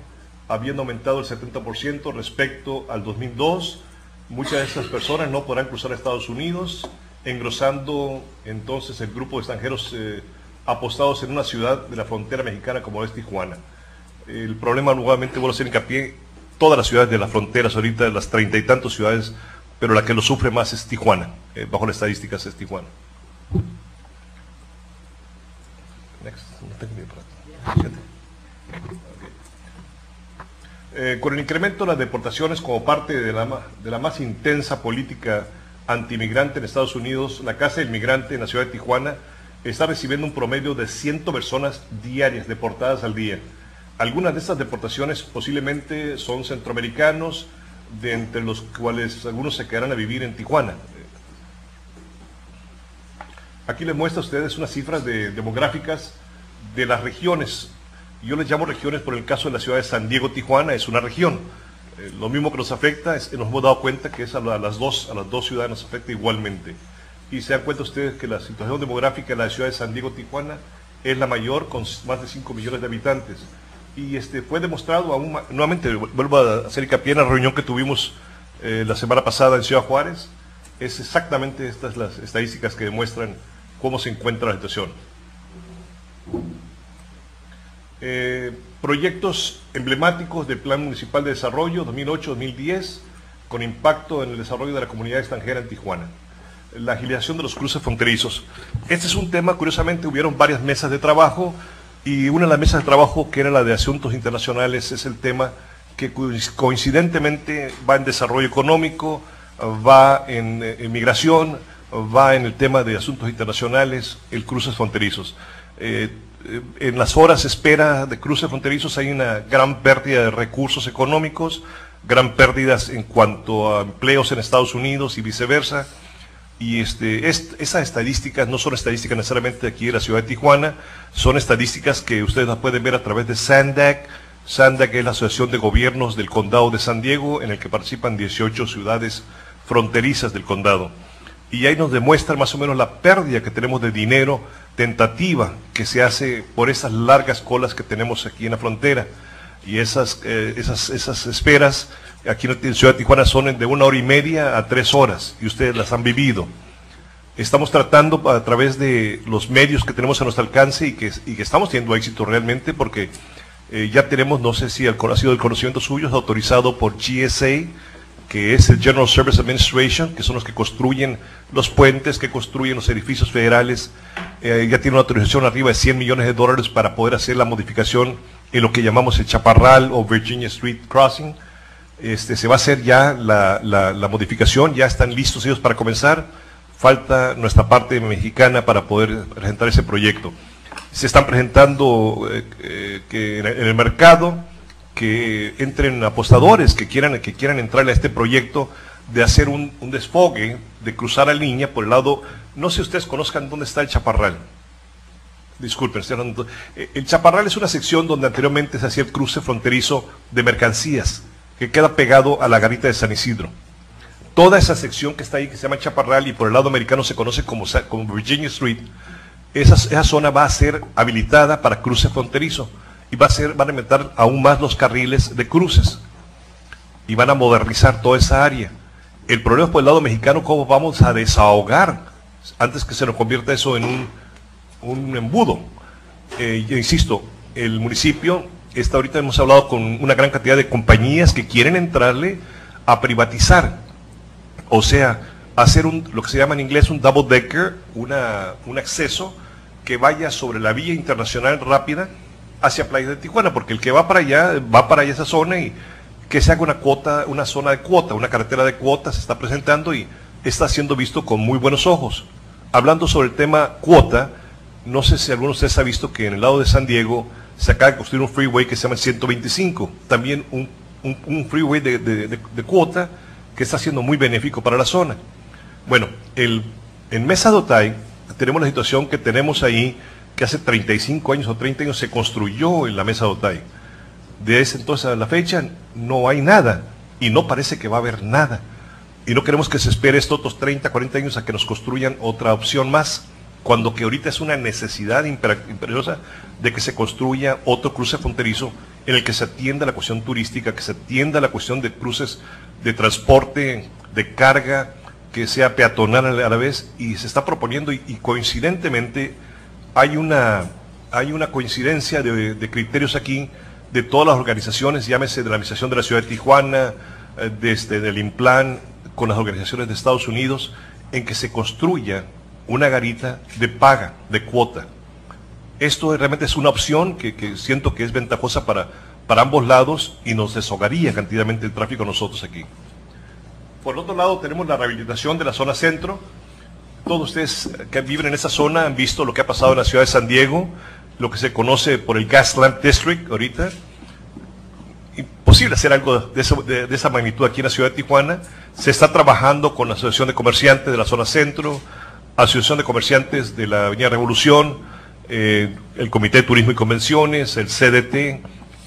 habiendo aumentado el 70% respecto al 2002. Muchas de estas personas no podrán cruzar a Estados Unidos, engrosando entonces el grupo de extranjeros apostados en una ciudad de la frontera mexicana como es Tijuana. El problema, nuevamente vuelvo a hacer hincapié, todas las ciudades de las fronteras ahorita, las 30 y tantas ciudades, pero la que lo sufre más es Tijuana, bajo las estadísticas es Tijuana. Next. No tengo ni aparato. Con el incremento de las deportaciones como parte de la más intensa política antimigrante en Estados Unidos, la Casa del Migrante en la ciudad de Tijuana está recibiendo un promedio de 100 personas diarias deportadas al día. Algunas de estas deportaciones posiblemente son centroamericanos, de entre los cuales algunos se quedarán a vivir en Tijuana. Aquí les muestro a ustedes unas cifras demográficas de las regiones. Yo les llamo regiones por el caso de la ciudad de San Diego, Tijuana, es una región. Lo mismo que nos afecta, nos hemos dado cuenta que es a las dos ciudades nos afecta igualmente. Y se dan cuenta ustedes que la situación demográfica de la ciudad de San Diego, Tijuana, es la mayor, con más de 5 millones de habitantes. Y fue demostrado aún, nuevamente vuelvo a hacer hincapié en la reunión que tuvimos la semana pasada en Ciudad Juárez, es exactamente estas las estadísticas que demuestran cómo se encuentra la situación. Proyectos emblemáticos del Plan Municipal de Desarrollo 2008-2010 con impacto en el desarrollo de la comunidad extranjera en Tijuana. La agilización de los cruces fronterizos. Este es un tema, curiosamente, hubieron varias mesas de trabajo y una de las mesas de trabajo, que era la de asuntos internacionales, es el tema que coincidentemente va en desarrollo económico, va en migración, va en el tema de asuntos internacionales, el cruces fronterizos. En las horas de espera de cruces fronterizos hay una gran pérdida de recursos económicos, gran pérdidas en cuanto a empleos en Estados Unidos y viceversa. Y esas estadísticas no son estadísticas necesariamente aquí de la ciudad de Tijuana, son estadísticas que ustedes las pueden ver a través de SANDAG. SANDAG es la Asociación de Gobiernos del Condado de San Diego, en el que participan 18 ciudades fronterizas del condado. Y ahí nos demuestra más o menos la pérdida que tenemos de dinero tentativa que se hace por esas largas colas que tenemos aquí en la frontera. Y esas esperas aquí en la ciudad de Tijuana son de 1 hora y media a 3 horas, y ustedes las han vivido. Estamos tratando a través de los medios que tenemos a nuestro alcance y que estamos teniendo éxito realmente, porque ya tenemos, no sé si ha sido el conocimiento suyo, es autorizado por GSA, que es el General Service Administration, que son los que construyen los puentes, que construyen los edificios federales. Ya tiene una autorización arriba de $100 millones para poder hacer la modificación en lo que llamamos el Chaparral o Virginia Street Crossing. Se va a hacer ya la modificación, ya están listos ellos para comenzar. Falta nuestra parte mexicana para poder presentar ese proyecto. Se están presentando en el mercado, que entren apostadores que quieran entrarle a este proyecto de hacer un desfogue, de cruzar la línea por el lado. No sé si ustedes conozcan dónde está el Chaparral. Disculpen, el Chaparral es una sección donde anteriormente se hacía el cruce fronterizo de mercancías, que queda pegado a la garita de San Isidro. toda esa sección que está ahí, que se llama Chaparral, y por el lado americano se conoce como Virginia Street, esa zona va a ser habilitada para cruce fronterizo, y van a aumentar aún más los carriles de cruces, y van a modernizar toda esa área. El problema es por el lado mexicano, cómo vamos a desahogar, antes que se nos convierta eso en un embudo. Yo insisto, el municipio, ahorita hemos hablado con una gran cantidad de compañías que quieren entrarle a privatizar, o sea, hacer lo que se llama en inglés un double decker, un acceso que vaya sobre la vía internacional rápida hacia Playa de Tijuana, porque el que va para allá esa zona, y que se haga una zona de cuota, una carretera de cuota se está presentando y está siendo visto con muy buenos ojos. Hablando sobre el tema cuota, no sé si alguno de ustedes ha visto que en el lado de San Diego se acaba de construir un freeway que se llama el 125, también un freeway de cuota que está siendo muy benéfico para la zona. Bueno, en Mesa de Otay tenemos la situación que tenemos ahí, que hace 35 años o 30 años se construyó en la Mesa de Otay. De ese entonces a la fecha no hay nada, y no parece que va a haber nada. Y no queremos que se espere estos otros 30, 40 años a que nos construyan otra opción más, cuando que ahorita es una necesidad imperiosa de que se construya otro cruce fronterizo en el que se atienda la cuestión turística, que se atienda la cuestión de cruces de transporte, de carga, que sea peatonal a la vez, y se está proponiendo, y coincidentemente hay una coincidencia de criterios aquí de todas las organizaciones, llámese de la Administración de la Ciudad de Tijuana, del IMPLAN, con las organizaciones de Estados Unidos, en que se construya una garita de paga, de cuota. Esto realmente es una opción que siento que es ventajosa para ambos lados, y nos deshogaría cantidadmente el tráfico a nosotros aquí. Por el otro lado tenemos la rehabilitación de la zona centro. Todos ustedes que viven en esa zona han visto lo que ha pasado en la ciudad de San Diego, lo que se conoce por el Gaslamp District ahorita. Imposible hacer algo de esa magnitud aquí en la ciudad de Tijuana. Se está trabajando con la Asociación de Comerciantes de la zona centro, Asociación de Comerciantes de la Avenida Revolución, el Comité de Turismo y Convenciones, el CDT,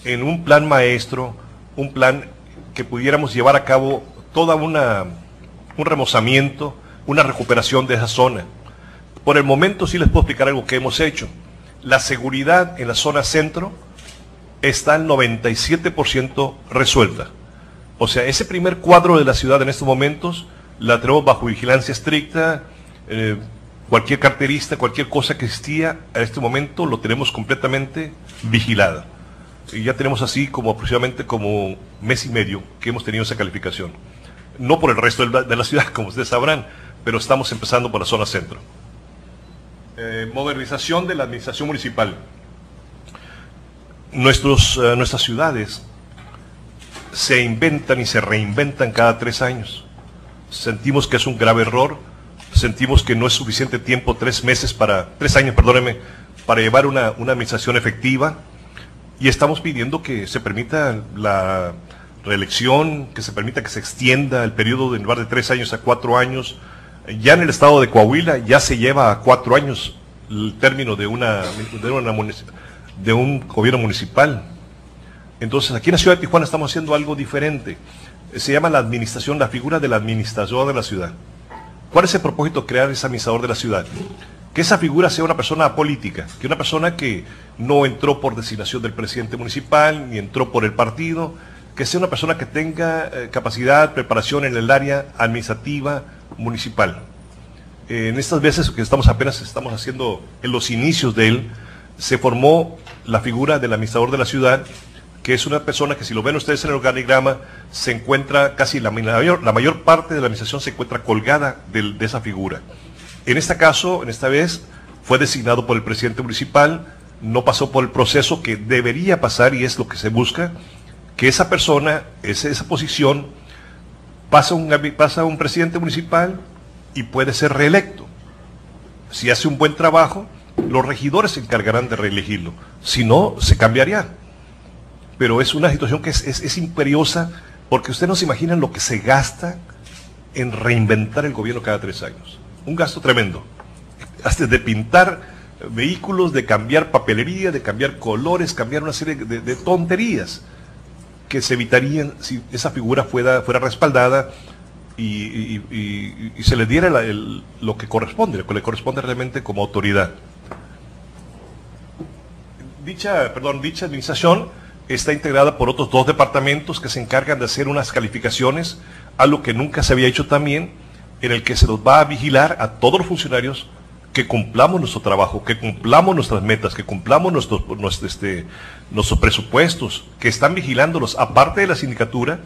en un plan maestro, un plan que pudiéramos llevar a cabo toda un remozamiento, una recuperación de esa zona. Por el momento sí les puedo explicar algo que hemos hecho. La seguridad en la zona centro está al 97% resuelta. O sea, ese primer cuadro de la ciudad en estos momentos la tenemos bajo vigilancia estricta. Cualquier carterista, cualquier cosa que existía en este momento lo tenemos completamente vigilada. Y ya tenemos así como aproximadamente como mes y medio que hemos tenido esa calificación. No por el resto de la ciudad, como ustedes sabrán, pero estamos empezando por la zona centro. Modernización de la administración municipal. Nuestras ciudades se inventan y se reinventan cada 3 años. Sentimos que es un grave error, sentimos que no es suficiente tiempo, 3 años, perdónenme, para llevar una administración efectiva, y estamos pidiendo que se permita la reelección, que se permita que se extienda el periodo en lugar de 3 años a 4 años. Ya en el estado de Coahuila ya se lleva a 4 años el término de un gobierno municipal. Entonces aquí en la ciudad de Tijuana estamos haciendo algo diferente. Se llama la administración, la figura del administrador de la ciudad. ¿Cuál es el propósito de crear ese administrador de la ciudad? Que esa figura sea una persona apolítica, que una persona que no entró por designación del presidente municipal, ni entró por el partido, que sea una persona que tenga capacidad, preparación en el área administrativa municipal. En estas veces que apenas estamos haciendo en los inicios de él, se formó la figura del administrador de la ciudad, que es una persona que, si lo ven ustedes en el organigrama, se encuentra casi la mayor parte de la administración se encuentra colgada de esa figura. En este caso, en esta vez, fue designado por el presidente municipal, no pasó por el proceso que debería pasar, y es lo que se busca, que esa persona, esa posición, pasa un presidente municipal y puede ser reelecto. Si hace un buen trabajo, los regidores se encargarán de reelegirlo, si no, se cambiaría. Pero es una situación que es imperiosa, porque ustedes no se imaginan lo que se gasta en reinventar el gobierno cada 3 años. Un gasto tremendo. Hasta de pintar vehículos, de cambiar papelería, de cambiar colores, cambiar una serie de tonterías que se evitarían si esa figura fuera respaldada y se le diera lo que corresponde, lo que le corresponde realmente como autoridad. Dicha administración está integrada por otros 2 departamentos que se encargan de hacer unas calificaciones, algo que nunca se había hecho también, en el que se nos va a vigilar a todos los funcionarios que cumplamos nuestro trabajo, que cumplamos nuestras metas, que cumplamos nuestros presupuestos, que están vigilándolos, aparte de la sindicatura.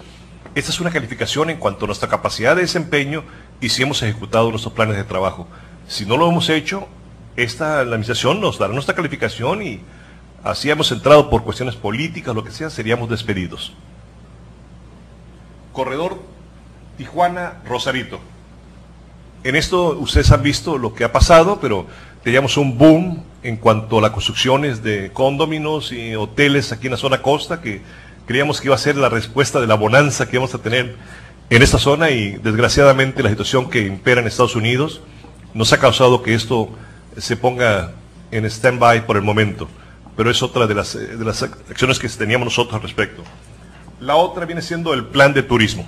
Esta es una calificación en cuanto a nuestra capacidad de desempeño y si hemos ejecutado nuestros planes de trabajo. Si no lo hemos hecho, la administración nos dará nuestra calificación y así hemos entrado por cuestiones políticas, lo que sea, seríamos despedidos. Corredor Tijuana-Rosarito. En esto ustedes han visto lo que ha pasado, pero teníamos un boom en cuanto a las construcciones de condóminos y hoteles aquí en la zona costa, que creíamos que iba a ser la respuesta de la bonanza que íbamos a tener en esta zona, y desgraciadamente la situación que impera en Estados Unidos nos ha causado que esto se ponga en stand-by por el momento, pero es otra de las acciones que teníamos nosotros al respecto. La otra viene siendo el plan de turismo.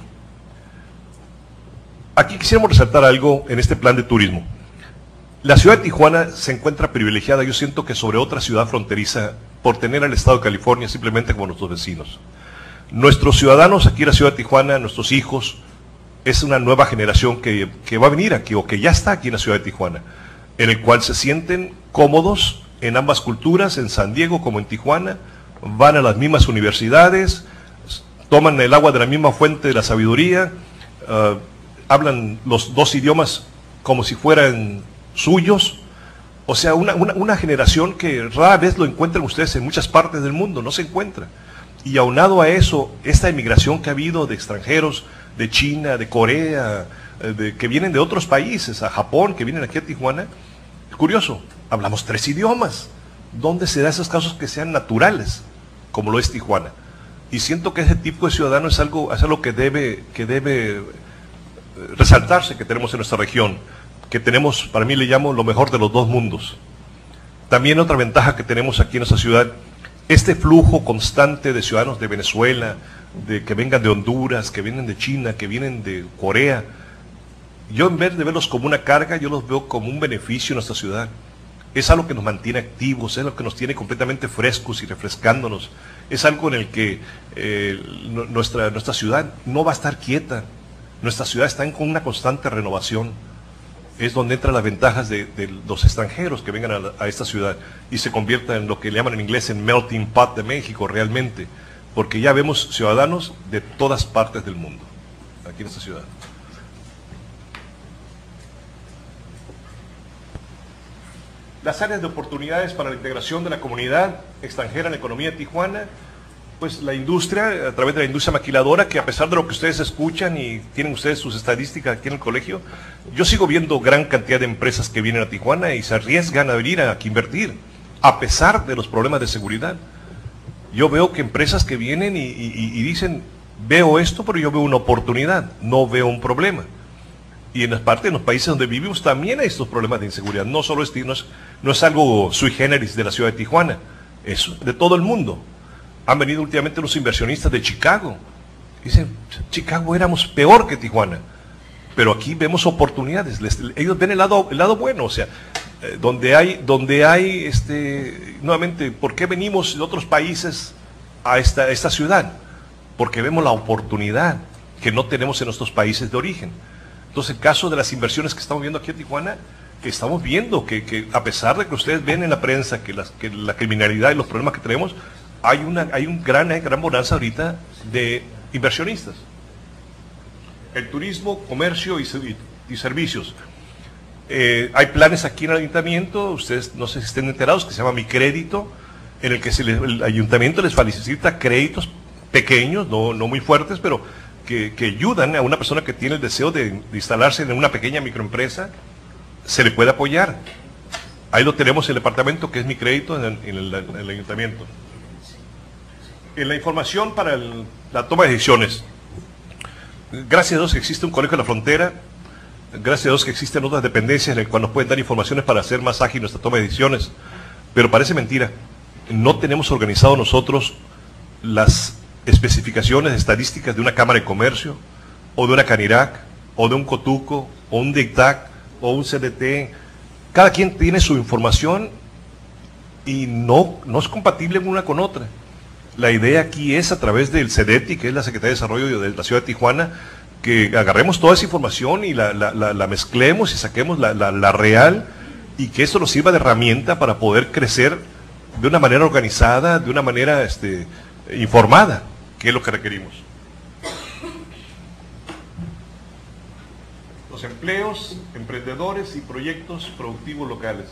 Aquí quisiéramos resaltar algo en este plan de turismo. La ciudad de Tijuana se encuentra privilegiada, yo siento que sobre otra ciudad fronteriza, por tener al estado de California simplemente como nuestros vecinos. Nuestros ciudadanos aquí en la ciudad de Tijuana, nuestros hijos, es una nueva generación que va a venir aquí o que ya está aquí en la ciudad de Tijuana, en el cual se sienten cómodos en ambas culturas, en San Diego como en Tijuana, van a las mismas universidades, toman el agua de la misma fuente de la sabiduría, hablan los 2 idiomas como si fueran suyos. O sea, una generación que rara vez lo encuentran ustedes en muchas partes del mundo, no se encuentra. Y aunado a eso, esta emigración que ha habido de extranjeros, de China, de Corea, que vienen de otros países, a Japón, que vienen aquí a Tijuana, es curioso, hablamos 3 idiomas. ¿Dónde se da esos casos que sean naturales, como lo es Tijuana? Y siento que ese tipo de ciudadano es algo que debe resaltarse, que tenemos en nuestra región, que tenemos, para mí le llamo lo mejor de los 2 mundos. También otra ventaja que tenemos aquí en nuestra ciudad, este flujo constante de ciudadanos de Venezuela, que vengan de Honduras, que vienen de China, que vienen de Corea. Yo, en vez de verlos como una carga, yo los veo como un beneficio en nuestra ciudad. Es algo que nos mantiene activos, es algo que nos tiene completamente frescos y refrescándonos. Es algo en el que nuestra ciudad no va a estar quieta. Nuestra ciudad está con una constante renovación. Es donde entran las ventajas de los extranjeros que vengan a esta ciudad y se convierta en lo que le llaman en inglés en melting pot de México realmente, porque ya vemos ciudadanos de todas partes del mundo aquí en esta ciudad. Las áreas de oportunidades para la integración de la comunidad extranjera en la economía de Tijuana, pues la industria, a través de la industria maquiladora, que a pesar de lo que ustedes escuchan y tienen ustedes sus estadísticas aquí en el colegio, yo sigo viendo gran cantidad de empresas que vienen a Tijuana y se arriesgan a venir aquí a invertir, a pesar de los problemas de seguridad. Yo veo que empresas que vienen y dicen, veo esto, pero yo veo una oportunidad, no veo un problema. Y en las partes, en los países donde vivimos, también hay estos problemas de inseguridad. No solo no es algo sui generis de la ciudad de Tijuana, es de todo el mundo. Han venido últimamente los inversionistas de Chicago. Dicen, Chicago éramos peor que Tijuana, pero aquí vemos oportunidades. Ellos ven el lado bueno, o sea, donde hay nuevamente, ¿por qué venimos de otros países a esta ciudad? Porque vemos la oportunidad que no tenemos en nuestros países de origen. Entonces, el caso de las inversiones que estamos viendo aquí en Tijuana, que estamos viendo que a pesar de que ustedes ven en la prensa que la criminalidad y los problemas que tenemos, hay una gran bonanza ahorita de inversionistas. El turismo, comercio y servicios. Hay planes aquí en el ayuntamiento, ustedes no sé si estén enterados, que se llama Mi Crédito, en el que el ayuntamiento les facilita créditos pequeños, no muy fuertes, pero que ayudan a una persona que tiene el deseo de instalarse en una pequeña microempresa, se le puede apoyar. Ahí lo tenemos en el departamento, que es Mi Crédito, en el ayuntamiento. En la información para la toma de decisiones, gracias a Dios que existe un colegio de la frontera, gracias a Dios que existen otras dependencias en las cuales nos pueden dar informaciones para hacer más ágil nuestra toma de decisiones, pero parece mentira, no tenemos organizado nosotros las especificaciones estadísticas de una Cámara de Comercio, o de una Canirac, o de un Cotuco, o un DICTAC, o un CDT. Cada quien tiene su información y no es compatible una con otra. La idea aquí es, a través del CEDETI, que es la Secretaría de Desarrollo de la Ciudad de Tijuana, que agarremos toda esa información y la mezclemos y saquemos la real, y que esto nos sirva de herramienta para poder crecer de una manera organizada, de una manera informada, que es lo que requerimos. Los empleos, emprendedores y proyectos productivos locales.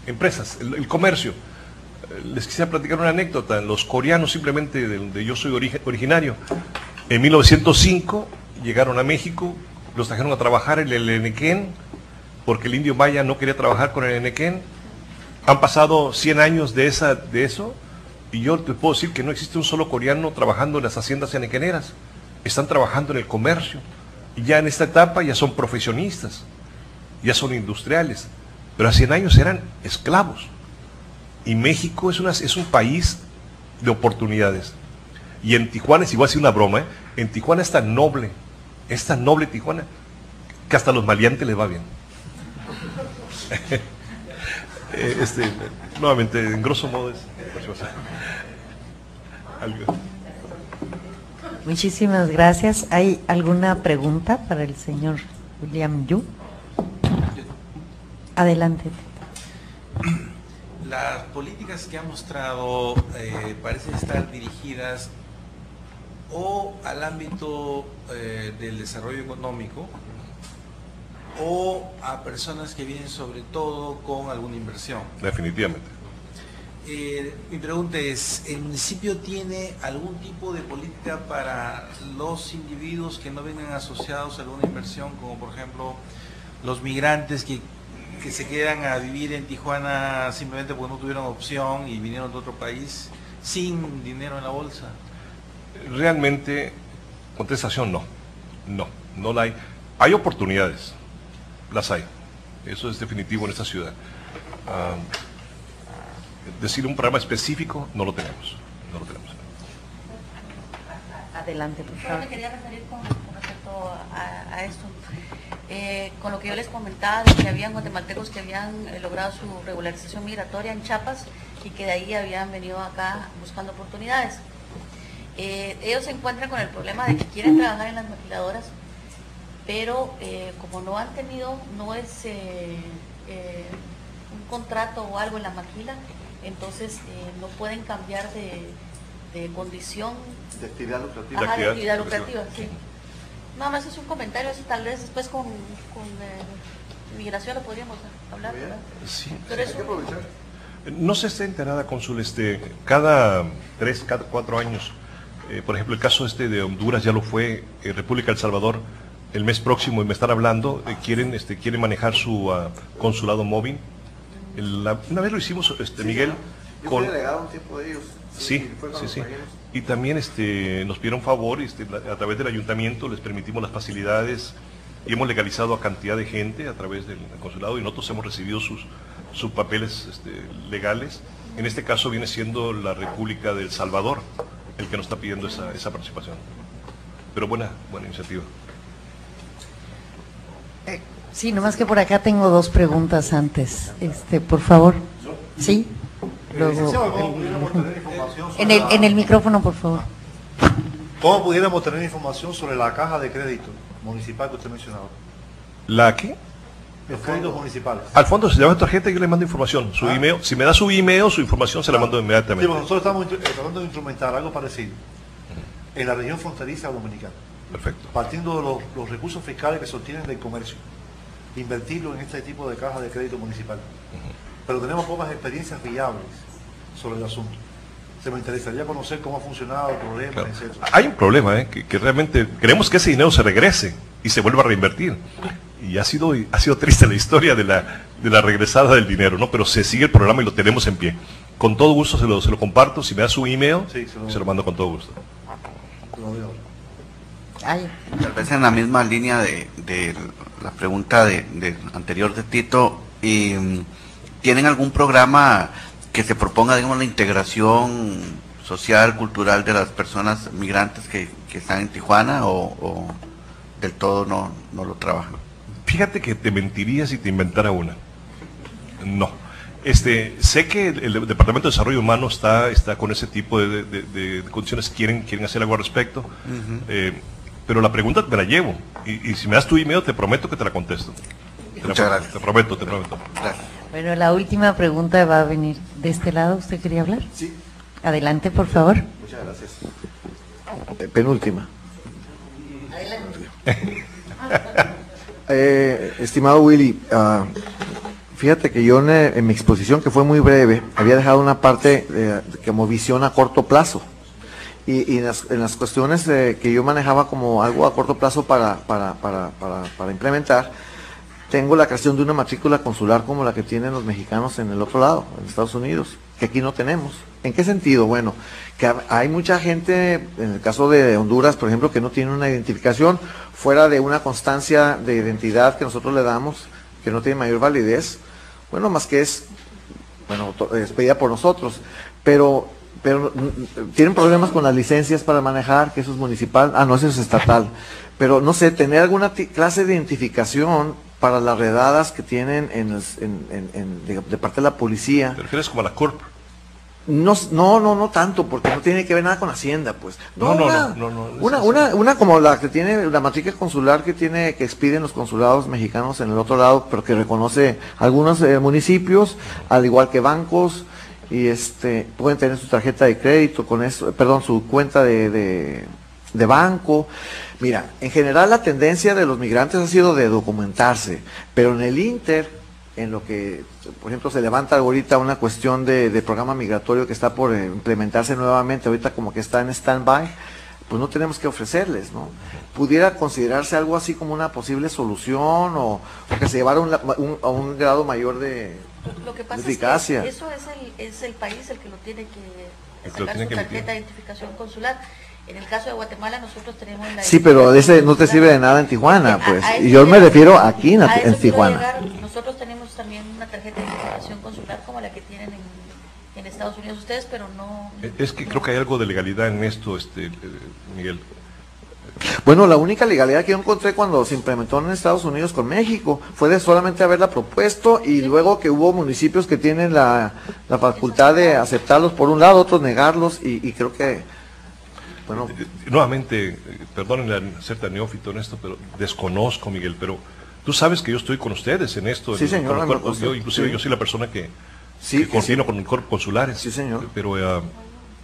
Empresas, el comercio. Les quisiera platicar una anécdota. Los coreanos, simplemente de donde yo soy originario, en 1905 llegaron a México, los trajeron a trabajar en el Enequén, porque el indio maya no quería trabajar con el Enequén. Han pasado 100 años de eso, y yo te puedo decir que no existe un solo coreano trabajando en las haciendas enequeneras. Están trabajando en el comercio, y ya en esta etapa ya son profesionistas, ya son industriales, pero hace 100 años eran esclavos. Y México es un país de oportunidades. Y en Tijuana, si voy a decir una broma, en Tijuana es tan noble Tijuana, que hasta a los maleantes les va bien. Nuevamente, en grosso modo es algo. Muchísimas gracias. ¿Hay alguna pregunta para el señor William Yu? Adelante. Las políticas que ha mostrado parecen estar dirigidas o al ámbito del desarrollo económico o a personas que vienen sobre todo con alguna inversión. Definitivamente. Mi pregunta es, ¿el municipio tiene algún tipo de política para los individuos que no vengan asociados a alguna inversión, como por ejemplo los migrantes que se quedan a vivir en Tijuana simplemente porque no tuvieron opción y vinieron de otro país sin dinero en la bolsa? Realmente, contestación no la hay. Hay oportunidades, las hay, eso es definitivo en esta ciudad. Decir un programa específico, no lo tenemos. Adelante, por favor. Yo me quería referir con respecto a esto. Con lo que yo les comentaba, de que habían guatemaltecos que habían logrado su regularización migratoria en Chiapas y que de ahí habían venido acá buscando oportunidades. Ellos se encuentran con el problema de que quieren trabajar en las maquiladoras, pero como no han tenido, no es un contrato o algo en la maquila, entonces no pueden cambiar de condición. De actividad lucrativa. Ajá, de actividad lucrativa, sí. Nada más es un comentario, eso tal vez después con migración lo podríamos hablar, ¿verdad? Sí. Pero eso, No se está enterada, cónsul, cada 3, cada 4 años, por ejemplo, el caso de Honduras ya lo fue, República del Salvador, el mes próximo, y me están hablando, quieren manejar su consulado móvil. Una vez lo hicimos, Miguel, yo fui delegado un tiempo de ellos. Sí. Y también nos pidieron favor, a través del ayuntamiento les permitimos las facilidades y hemos legalizado a cantidad de gente a través del consulado, y nosotros hemos recibido sus papeles legales. En este caso viene siendo la República del Salvador el que nos está pidiendo esa participación. Pero buena iniciativa. Sí, nomás que por acá tengo 2 preguntas antes. Por favor. Sí. Luego, en el micrófono, por favor. ¿Cómo pudiéramos tener información sobre la caja de crédito municipal que usted mencionaba? ¿La qué? Los créditos municipales. Al fondo, si llama a tarjeta, yo le mando información. Su email, si me da su email, su información se la mando inmediatamente. Sí, nosotros estamos tratando de instrumentar algo parecido en la región fronteriza dominicana. Perfecto. Partiendo de los recursos fiscales que se obtienen del comercio, invertirlo en este tipo de caja de crédito municipal. Pero tenemos pocas experiencias viables sobre el asunto. Se me interesaría conocer cómo ha funcionado, problemas, Claro. etc. Hay un problema, que realmente queremos que ese dinero se regrese y se vuelva a reinvertir. Y ha sido triste la historia de la regresada del dinero, ¿no? Pero se sigue el programa y lo tenemos en pie. Con todo gusto se lo comparto. Si me da su email, Sí, se lo mando con todo gusto. Lo veo. Ay, Tal vez en la misma línea de la pregunta anterior de Tito, ¿tienen algún programa que se proponga, digamos, la integración social, cultural de las personas migrantes que están en Tijuana o del todo no lo trabajan? Fíjate que te mentiría si te inventara una. No. Sé que el Departamento de Desarrollo Humano está con ese tipo de condiciones, quieren hacer algo al respecto, pero la pregunta me la llevo, y si me das tu email te prometo que te la contesto. Muchas gracias. Te prometo. Gracias. Bueno, la última pregunta va a venir de este lado. ¿Usted quería hablar? Sí. Adelante, por favor. Muchas gracias. Penúltima. Estimado Willy, fíjate que yo en mi exposición, que fue muy breve, había dejado una parte como visión a corto plazo. Y en las cuestiones que yo manejaba como algo a corto plazo para implementar, tengo la creación de una matrícula consular como la que tienen los mexicanos en el otro lado, en Estados Unidos, que aquí no tenemos. ¿En qué sentido? Bueno, que hay mucha gente, en el caso de Honduras, por ejemplo, que no tiene una identificación fuera de una constancia de identidad que nosotros le damos, que no tiene mayor validez, bueno, más que es pedida por nosotros, pero tienen problemas con las licencias para manejar, que eso es municipal, eso es estatal, pero no sé, tener alguna clase de identificación para las redadas que tienen de parte de la policía. ¿Te refieres como a la CURP? No tanto, porque no tiene que ver nada con Hacienda, pues. Una como la que tiene la matrícula consular que expiden los consulados mexicanos en el otro lado, pero que reconoce algunos municipios, al igual que bancos, y pueden tener su tarjeta de crédito con eso, su cuenta de banco. Mira, en general la tendencia de los migrantes ha sido de documentarse, pero en el en lo que, por ejemplo, se levanta ahorita una cuestión de programa migratorio que está por implementarse nuevamente, ahorita como que está en stand-by, pues no tenemos que ofrecerles, ¿no? ¿Pudiera considerarse algo así como una posible solución o que se llevara a un grado mayor de Lo que pasa eficacia? Es que eso es el país el que lo tiene que sacar tiene su que tarjeta emitir. de identificación consular. En el caso de Guatemala nosotros tenemos la... Sí, pero ese no te sirve de nada en Tijuana, pues. A eso Y yo me quiero- refiero aquí a eso en quiero Tijuana. llegar. Nosotros tenemos también una tarjeta de identificación consular como la que tienen en Estados Unidos ustedes, pero no... Es que creo que hay algo de legalidad en esto, Miguel. Bueno, la única legalidad que yo encontré cuando se implementó en Estados Unidos con México fue de solamente haberla propuesto y luego que hubo municipios que tienen la facultad de aceptarlos por un lado, otros negarlos y creo que, bueno, Nuevamente, perdónenle ser tan neófito en esto, pero desconozco, Miguel, pero tú sabes que yo estoy con ustedes en esto. Sí, señor, con el me cuerpo. consta. Inclusive Sí. yo soy la persona que sí, coordino sí. con el cuerpo consulares. Sí, señor. Pero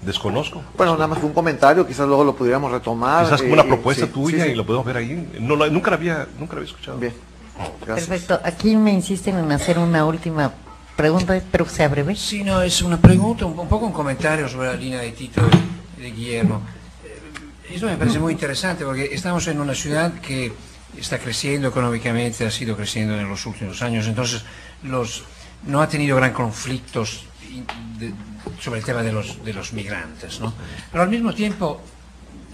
desconozco. Bueno, nada más fue un comentario, quizás luego lo pudiéramos retomar. Quizás como una propuesta sí, tuya sí, sí. y lo podemos ver ahí. Nunca la había escuchado. Bien, gracias. Perfecto. Aquí me insisten en hacer una última pregunta, espero que sea breve. Sí, no, es una pregunta, un poco un comentario sobre la línea de Tito de Guillermo. Eso me parece muy interesante porque estamos en una ciudad que está creciendo económicamente, ha sido creciendo en los últimos años, entonces no ha tenido gran conflictos sobre el tema de los migrantes, ¿no? Pero al mismo tiempo,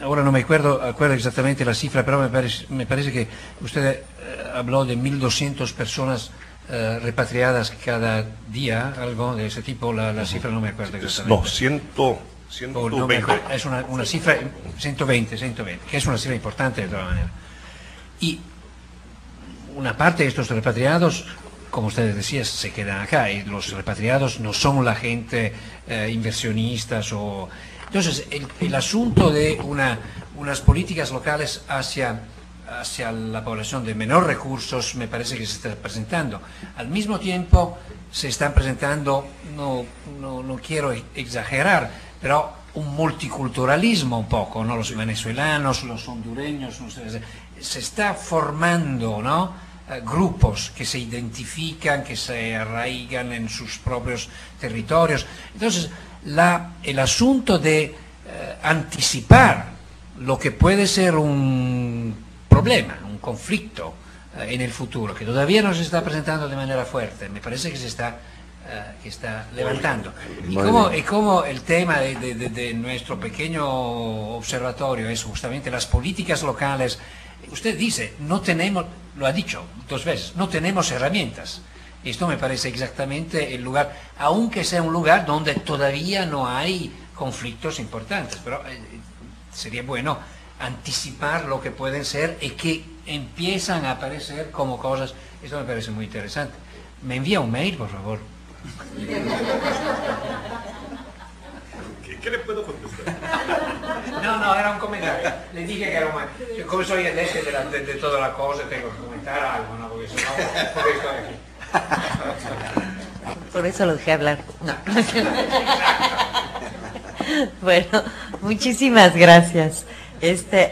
ahora no me acuerdo exactamente la cifra, pero me parece que usted habló de 1.200 personas repatriadas cada día, algo de ese tipo, la cifra no me acuerdo exactamente. No, 120. No me acuerdo, es una cifra, 120, que es una cifra importante de todas maneras. Y una parte de estos repatriados, como ustedes decían, se quedan acá, y los repatriados no son la gente inversionistas o... Entonces, el asunto de unas políticas locales hacia la población de menor recursos me parece que se está presentando. Al mismo tiempo se están presentando, no quiero exagerar, pero un multiculturalismo un poco, ¿no? Los venezolanos, los hondureños, se está formando, ¿no? Grupos que se identifican, que se arraigan en sus propios territorios. Entonces, el asunto de anticipar lo que puede ser un problema, un conflicto en el futuro, que todavía no se está presentando de manera fuerte, me parece que se está levantando. Y como el tema de nuestro pequeño observatorio es justamente las políticas locales, usted dice, no tenemos, lo ha dicho 2 veces, no tenemos herramientas. Esto me parece exactamente el lugar, aunque sea un lugar donde todavía no hay conflictos importantes, pero sería bueno anticipar lo que pueden ser y que empiezan a aparecer como cosas. Esto me parece muy interesante. Me envía un mail, por favor. ¿Qué le puedo contestar? No, era un comentario. Le dije que era un mail. Yo, como soy el eje de toda la cosa, tengo que comentar algo, ¿no? Porque si no, porque estoy aquí. Por eso lo dejé hablar. No. Bueno, muchísimas gracias.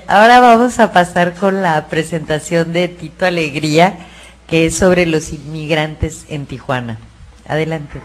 Ahora vamos a pasar con la presentación de Tito Alegría, que es sobre los inmigrantes en Tijuana. Adelante.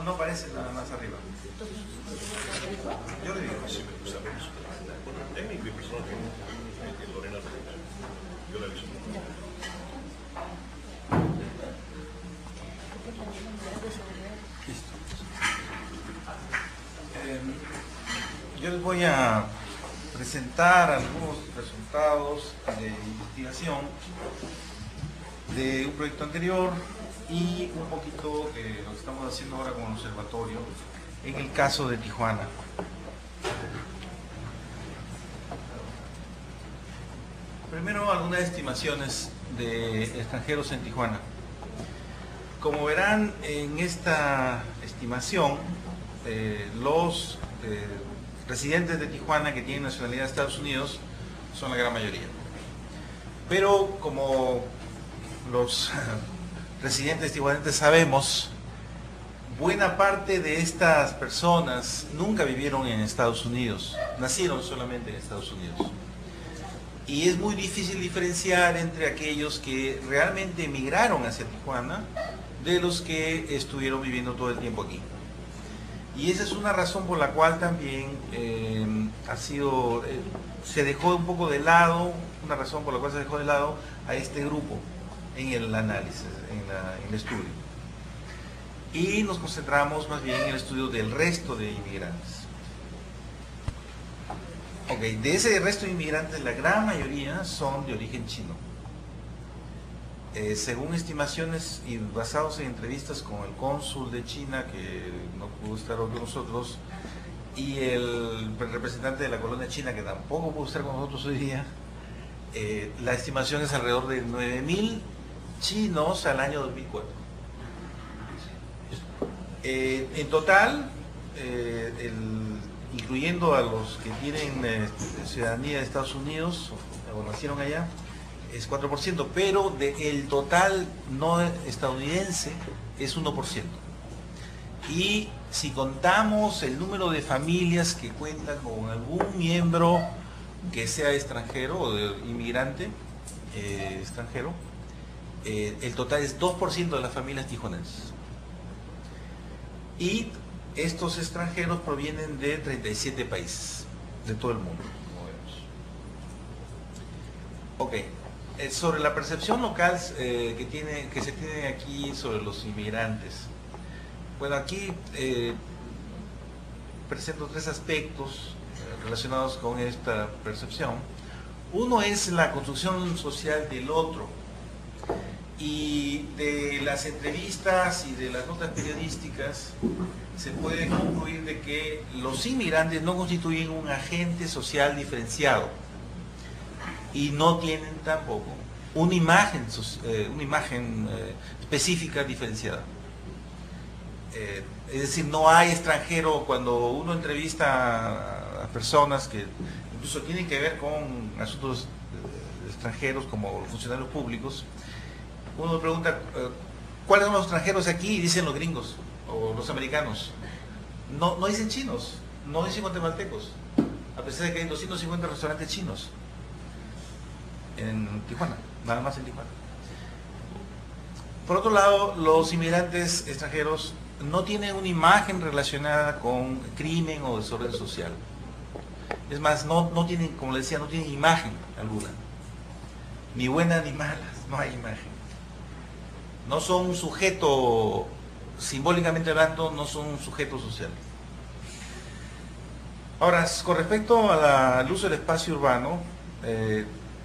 No aparece nada más arriba. Yo le digo. Yo le aviso. Yo les voy a presentar algunos resultados de investigación de un proyecto anterior y un poquito de lo que estamos haciendo ahora con el observatorio en el caso de Tijuana. Primero, algunas estimaciones de extranjeros en Tijuana. Como verán en esta estimación, los residentes de Tijuana que tienen nacionalidad de Estados Unidos son la gran mayoría. Pero como los residentes tijuanenses sabemos, buena parte de estas personas nunca vivieron en Estados Unidos, nacieron solamente en Estados Unidos. Y es muy difícil diferenciar entre aquellos que realmente emigraron hacia Tijuana de los que estuvieron viviendo todo el tiempo aquí. Y esa es una razón por la cual también se dejó un poco de lado, una razón por la cual se dejó de lado a este grupo en el análisis, en el estudio. Y nos concentramos más bien en el estudio del resto de inmigrantes. Ok, de ese resto de inmigrantes, la gran mayoría son de origen chino. Según estimaciones y basados en entrevistas con el cónsul de China, que no pudo estar hoy con nosotros, y el representante de la colonia china, que tampoco pudo estar con nosotros hoy día, la estimación es alrededor de 9.000 chinos al año 2004. En total, incluyendo a los que tienen ciudadanía de Estados Unidos o nacieron allá, es 4%, pero del total no estadounidense es 1%. Y si contamos el número de familias que cuentan con algún miembro que sea extranjero o de inmigrante extranjero, el total es 2% de las familias tijuanenses. Y estos extranjeros provienen de 37 países de todo el mundo, como vemos. Ok. Sobre la percepción local que se tiene aquí sobre los inmigrantes. Bueno, aquí presento tres aspectos relacionados con esta percepción. Uno es la construcción social del otro. Y de las entrevistas y de las notas periodísticas se puede concluir de que los inmigrantes no constituyen un agente social diferenciado y no tienen tampoco una imagen específica diferenciada. Es decir, no hay extranjero. Cuando uno entrevista a personas que incluso tienen que ver con asuntos extranjeros como los funcionarios públicos, uno pregunta ¿cuáles son los extranjeros aquí? Y dicen los gringos o los americanos. No dicen chinos, no dicen guatemaltecos, a pesar de que hay 250 restaurantes chinos en Tijuana, nada más en Tijuana. Por otro lado, los inmigrantes extranjeros no tienen una imagen relacionada con crimen o desorden social. Es más, no tienen, como le decía, no tienen imagen alguna, ni buena ni mala, no hay imagen. No son un sujeto, simbólicamente hablando, no son un sujeto social. Ahora, con respecto al uso del espacio urbano,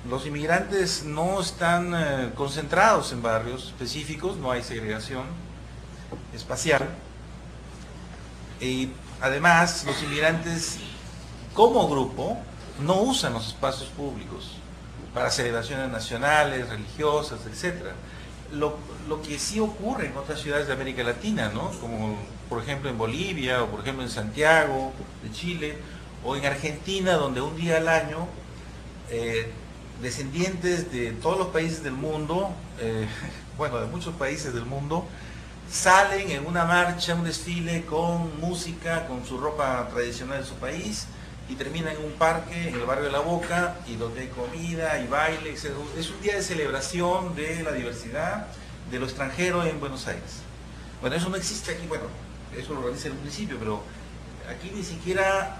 los inmigrantes no están concentrados en barrios específicos, no hay segregación espacial. Y además, los inmigrantes como grupo no usan los espacios públicos para celebraciones nacionales, religiosas, etcétera. Lo que sí ocurre en otras ciudades de América Latina, ¿no? Como por ejemplo en Bolivia, o por ejemplo en Santiago de Chile, o en Argentina, donde un día al año descendientes de todos los países del mundo, bueno, de muchos países del mundo, salen en una marcha, un desfile con música, con su ropa tradicional de su país, y terminan en un parque en el barrio de La Boca, y donde hay comida y baile, etc. Es un día de celebración de la diversidad de lo extranjero en Buenos Aires. Bueno, eso no existe aquí, bueno, eso lo organiza el municipio, pero aquí ni siquiera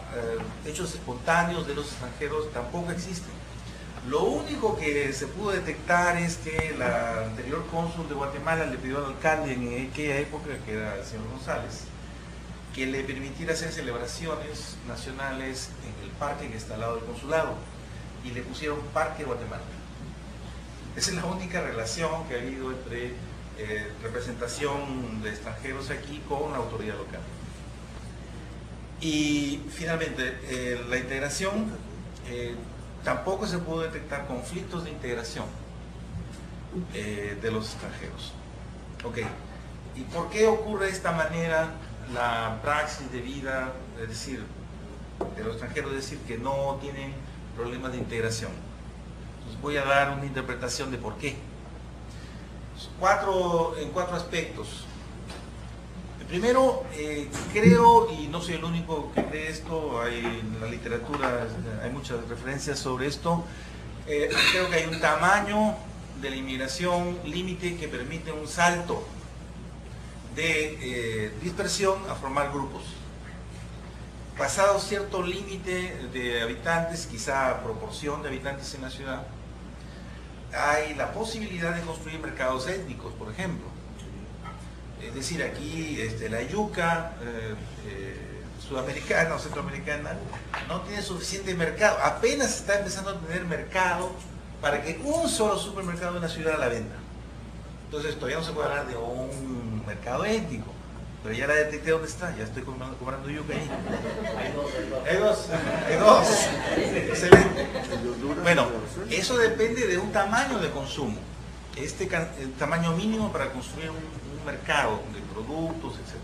hechos espontáneos de los extranjeros tampoco existen. Lo único que se pudo detectar es que la anterior cónsul de Guatemala le pidió al alcalde en aquella época, que era el señor González, que le permitiera hacer celebraciones nacionales en el parque que está al lado del consulado, y le pusieron Parque Guatemala. Esa es la única relación que ha habido entre representación de extranjeros aquí con la autoridad local. Y finalmente, la integración, tampoco se pudo detectar conflictos de integración de los extranjeros. Ok, ¿y por qué ocurre de esta manera la praxis de vida, es decir, de los extranjeros, es decir, que no tienen problemas de integración? Entonces voy a dar una interpretación de por qué. En cuatro aspectos. El primero, creo, y no soy el único que cree esto, en la literatura hay muchas referencias sobre esto, creo que hay un tamaño de la inmigración límite que permite un salto de dispersión a formar grupos. Pasado cierto límite de habitantes, quizá proporción de habitantes en la ciudad, hay la posibilidad de construir mercados étnicos, por ejemplo. Es decir, aquí la yuca sudamericana o centroamericana no tiene suficiente mercado, apenas está empezando a tener mercado para que un solo supermercado en la ciudad la venda. Entonces todavía no se puede hablar de un mercado étnico, pero ya la detecté dónde está, ya estoy comprando yuca ahí. Hay dos. Excelente. Bueno, eso depende de un tamaño de consumo. El tamaño mínimo para construir un mercado de productos, etc.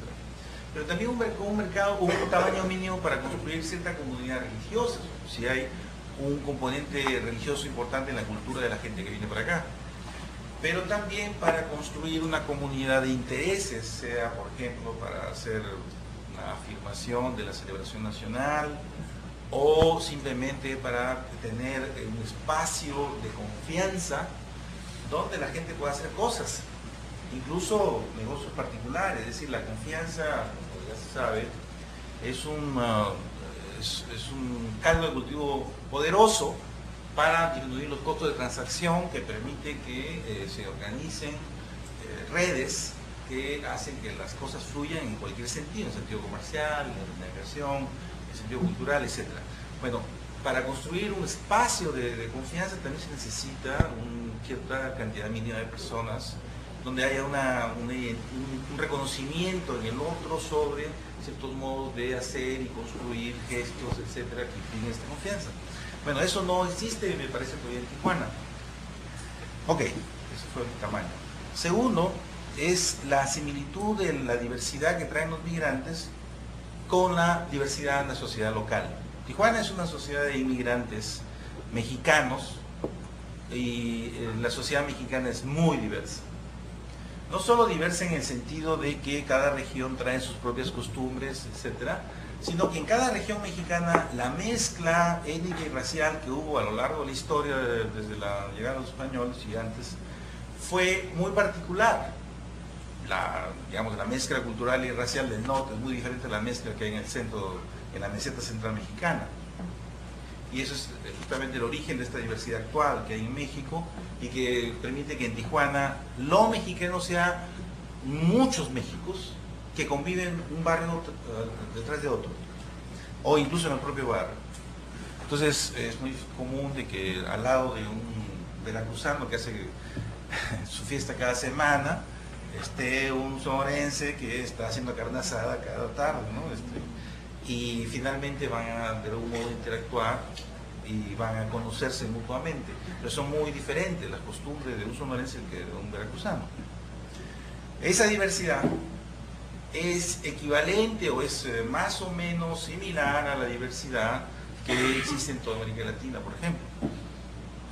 Pero también un tamaño mínimo para construir cierta comunidad religiosa, si hay un componente religioso importante en la cultura de la gente que viene para acá. Pero también para construir una comunidad de intereses, sea por ejemplo para hacer una afirmación de la celebración nacional, o simplemente para tener un espacio de confianza donde la gente pueda hacer cosas, incluso negocios particulares. Es decir, la confianza, como ya se sabe, es un caldo de cultivo poderoso para disminuir los costos de transacción, que permite que se organicen redes que hacen que las cosas fluyan en cualquier sentido, en sentido comercial, en navegación, en sentido cultural, etc. Bueno, para construir un espacio de confianza también se necesita un cierta cantidad mínima de personas, donde haya un reconocimiento en el otro sobre ciertos modos de hacer y construir gestos, etcétera, que impliquen esta confianza. Bueno, eso no existe, me parece, todavía en Tijuana. Ok, eso fue el tamaño. Segundo, es la similitud de la diversidad que traen los migrantes con la diversidad en la sociedad local. Tijuana es una sociedad de inmigrantes mexicanos y la sociedad mexicana es muy diversa. No solo diversa en el sentido de que cada región trae sus propias costumbres, etcétera, sino que en cada región mexicana la mezcla étnica y racial que hubo a lo largo de la historia, desde la llegada de los españoles y antes, fue muy particular. Digamos, la mezcla cultural y racial del norte es muy diferente a la mezcla que hay en el centro, en la meseta central mexicana. Y eso es justamente el origen de esta diversidad actual que hay en México y que permite que en Tijuana lo mexicano sea muchos Méxicos que conviven un barrio detrás de otro, o incluso en el propio barrio. Entonces es muy común de que al lado de un veracruzano que hace su fiesta cada semana, esté un sonorense que está haciendo carne asada cada tarde, ¿no? Y finalmente van a de algún modo interactuar y van a conocerse mutuamente. Pero son muy diferentes las costumbres de un sonorense que de un veracruzano. Esa diversidad es equivalente o es más o menos similar a la diversidad que existe en toda América Latina, por ejemplo,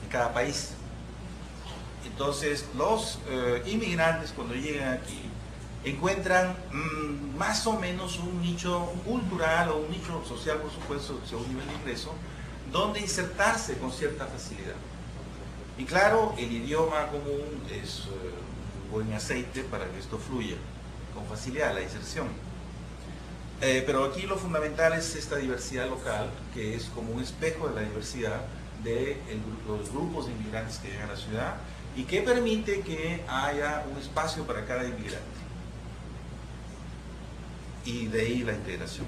en cada país. Entonces, los inmigrantes cuando llegan aquí encuentran más o menos un nicho cultural o un nicho social, por supuesto, según nivel de ingreso, donde insertarse con cierta facilidad. Y claro, el idioma común es un buen aceite para que esto fluya con facilidad, la inserción. Pero aquí lo fundamental es esta diversidad local, que es como un espejo de la diversidad de los grupos de inmigrantes que llegan a la ciudad y que permite que haya un espacio para cada inmigrante. Y de ahí la integración.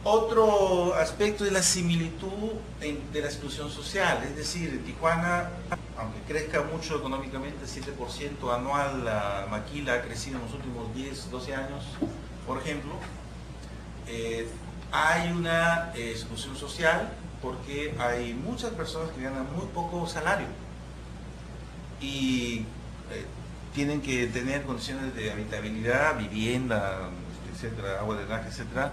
Otro aspecto es la similitud de la exclusión social, es decir, en Tijuana, aunque crezca mucho económicamente, 7% anual, la maquila ha crecido en los últimos 10, 12 años, por ejemplo, hay una exclusión social porque hay muchas personas que ganan muy poco salario y tienen que tener condiciones de habitabilidad, vivienda, etcétera, agua de drenaje, etcétera,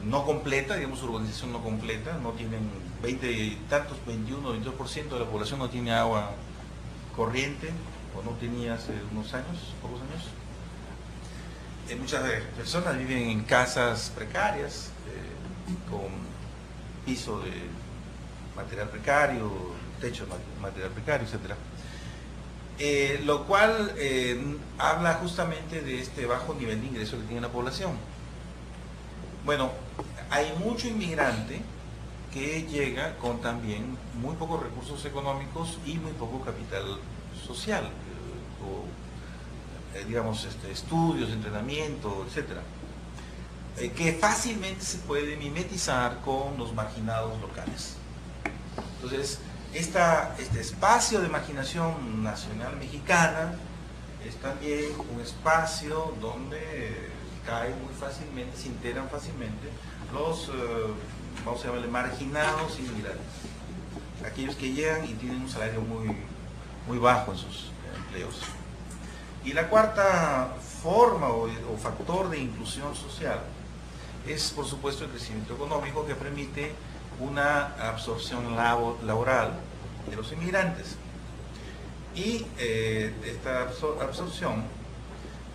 no completa, digamos urbanización no completa, no tienen 20 y tantos, 21 o 22% de la población no tiene agua corriente, o no tenía hace unos años, pocos años. Muchas personas viven en casas precarias, con piso de material precario, techo de material precario, etcétera. Lo cual habla justamente de este bajo nivel de ingreso que tiene la población. Bueno, hay mucho inmigrante que llega con también muy pocos recursos económicos y muy poco capital social, digamos, estudios, entrenamiento, etcétera, que fácilmente se puede mimetizar con los marginados locales. Entonces, este espacio de marginación nacional mexicana es también un espacio donde caen muy fácilmente, se integran fácilmente los, vamos a llamarle, marginados inmigrantes, aquellos que llegan y tienen un salario muy bajo en sus empleos. Y la cuarta forma o factor de inclusión social es, por supuesto, el crecimiento económico que permite una absorción laboral de los inmigrantes. Y esta absorción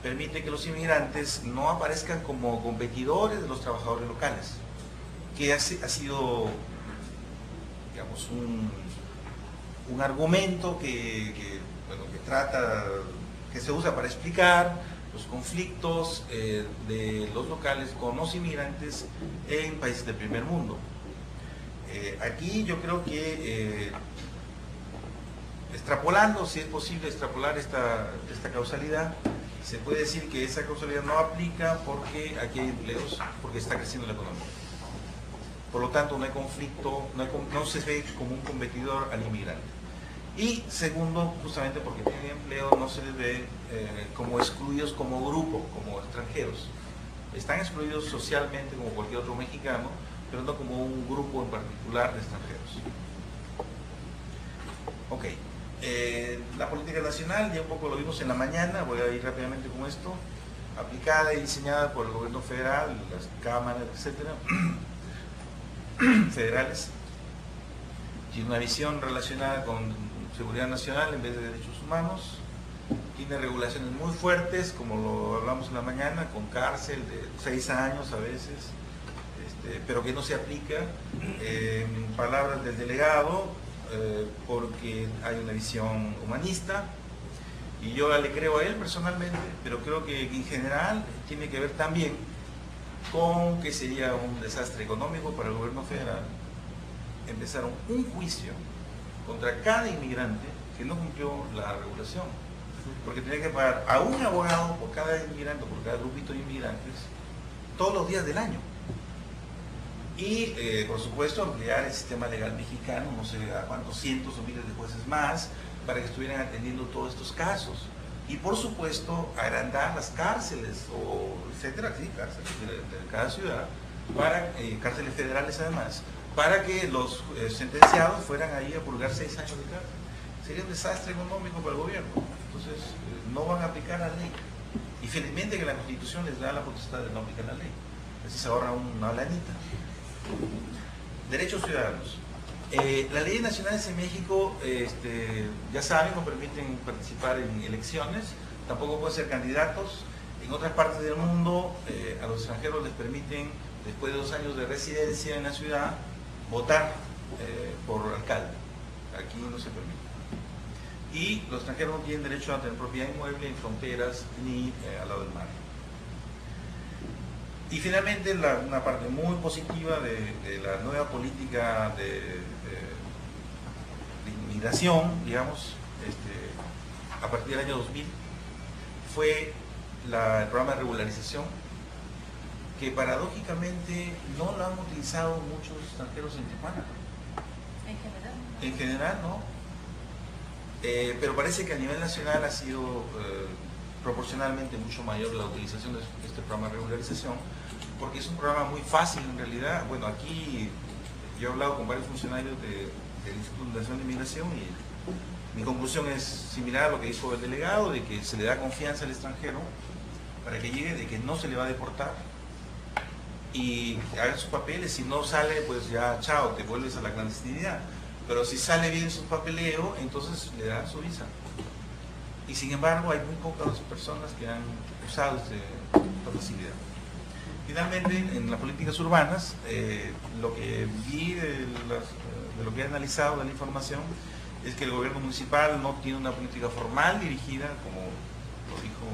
permite que los inmigrantes no aparezcan como competidores de los trabajadores locales, que ha sido, digamos, un argumento que se usa para explicar los conflictos de los locales con los inmigrantes en países del primer mundo. Aquí yo creo que extrapolando, si es posible extrapolar esta causalidad, se puede decir que esa causalidad no aplica porque aquí hay empleos, porque está creciendo la economía. Por lo tanto, no hay conflicto, no se ve como un competidor al inmigrante. Y segundo, justamente porque tienen empleo, no se les ve como excluidos como grupo, como extranjeros. Están excluidos socialmente como cualquier otro mexicano, pero no como un grupo en particular de extranjeros. Ok. La política nacional, ya un poco lo vimos en la mañana, voy a ir rápidamente con esto, aplicada y diseñada por el gobierno federal, las cámaras, etcétera, federales, tiene una visión relacionada con seguridad nacional en vez de derechos humanos, tiene regulaciones muy fuertes, como lo hablamos en la mañana, con cárcel de 6 años a veces, pero que no se aplica, en palabras del delegado, porque hay una visión humanista, y yo le creo a él personalmente, pero creo que en general tiene que ver también con que sería un desastre económico para el gobierno federal. Empezaron un juicio contra cada inmigrante que no cumplió la regulación, porque tenía que pagar a un abogado por cada inmigrante, por cada grupito de inmigrantes, todos los días del año. Y, por supuesto, ampliar el sistema legal mexicano, no sé a cuántos cientos o miles de jueces más, para que estuvieran atendiendo todos estos casos. Y, por supuesto, agrandar las cárceles, o etcétera, sí, cárceles de cada ciudad, para, cárceles federales además, para que los sentenciados fueran ahí a purgar 6 años de cárcel. Sería un desastre económico para el gobierno. Entonces, no van a aplicar la ley. Y felizmente que la Constitución les da la potestad de no aplicar la ley. Así se ahorra una lanita. Derechos ciudadanos. Las leyes nacionales en México, ya saben, no permiten participar en elecciones, tampoco pueden ser candidatos. En otras partes del mundo, a los extranjeros les permiten, después de 2 años de residencia en la ciudad, votar por alcalde. Aquí no se permite. Y los extranjeros no tienen derecho a tener propiedad inmueble en fronteras ni al lado del mar. Y finalmente, una parte muy positiva de la nueva política de inmigración, digamos, a partir del año 2000, fue el programa de regularización, que paradójicamente no lo han utilizado muchos extranjeros en Tijuana. En general. En general, no. Pero parece que a nivel nacional ha sido proporcionalmente mucho mayor la utilización de este programa de regularización, porque es un programa muy fácil en realidad. Bueno, aquí yo he hablado con varios funcionarios del Instituto Nacional de Inmigración y mi conclusión es similar a lo que dijo el delegado, de que se le da confianza al extranjero para que llegue, de que no se le va a deportar y haga sus papeles. Si no sale, pues ya chao, te vuelves a la clandestinidad. Pero si sale bien su papeleo, entonces le dan su visa. Y sin embargo, hay muy pocas personas que han usado esta facilidad. Finalmente, en las políticas urbanas, lo que vi de lo que he analizado de la información es que el gobierno municipal no tiene una política formal dirigida, como lo dijo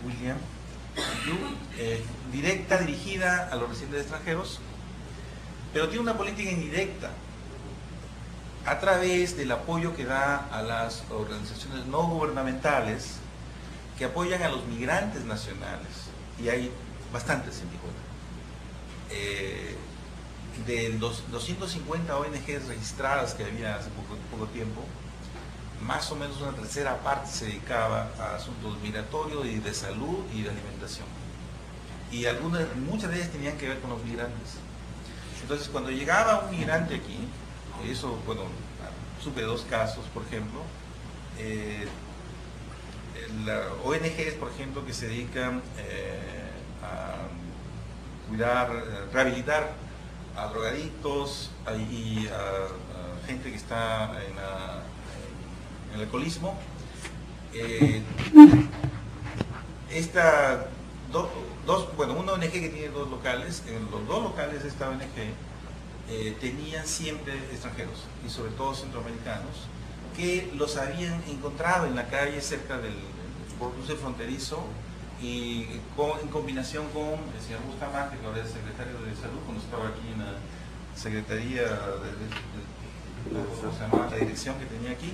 William, directa, dirigida a los residentes extranjeros, pero tiene una política indirecta a través del apoyo que da a las organizaciones no gubernamentales que apoyan a los migrantes nacionales, y hay bastantes en Tijuana. De los 250 ONGs registradas que había hace poco tiempo, más o menos una tercera parte se dedicaba a asuntos migratorios y de salud y de alimentación. Y muchas de ellas tenían que ver con los migrantes. Entonces, cuando llegaba un migrante aquí, eso, bueno, supe 2 casos, por ejemplo, ONGs, por ejemplo, que se dedican a cuidar, rehabilitar a drogadictos y a gente que está en el alcoholismo. Una ONG que tiene 2 locales, en los 2 locales de esta ONG tenían siempre extranjeros, y sobre todo centroamericanos, que los habían encontrado en la calle cerca del cruce fronterizo, y en combinación con el señor Bustamante, que ahora es secretario de Salud, cuando estaba aquí en la Secretaría la dirección que tenía aquí,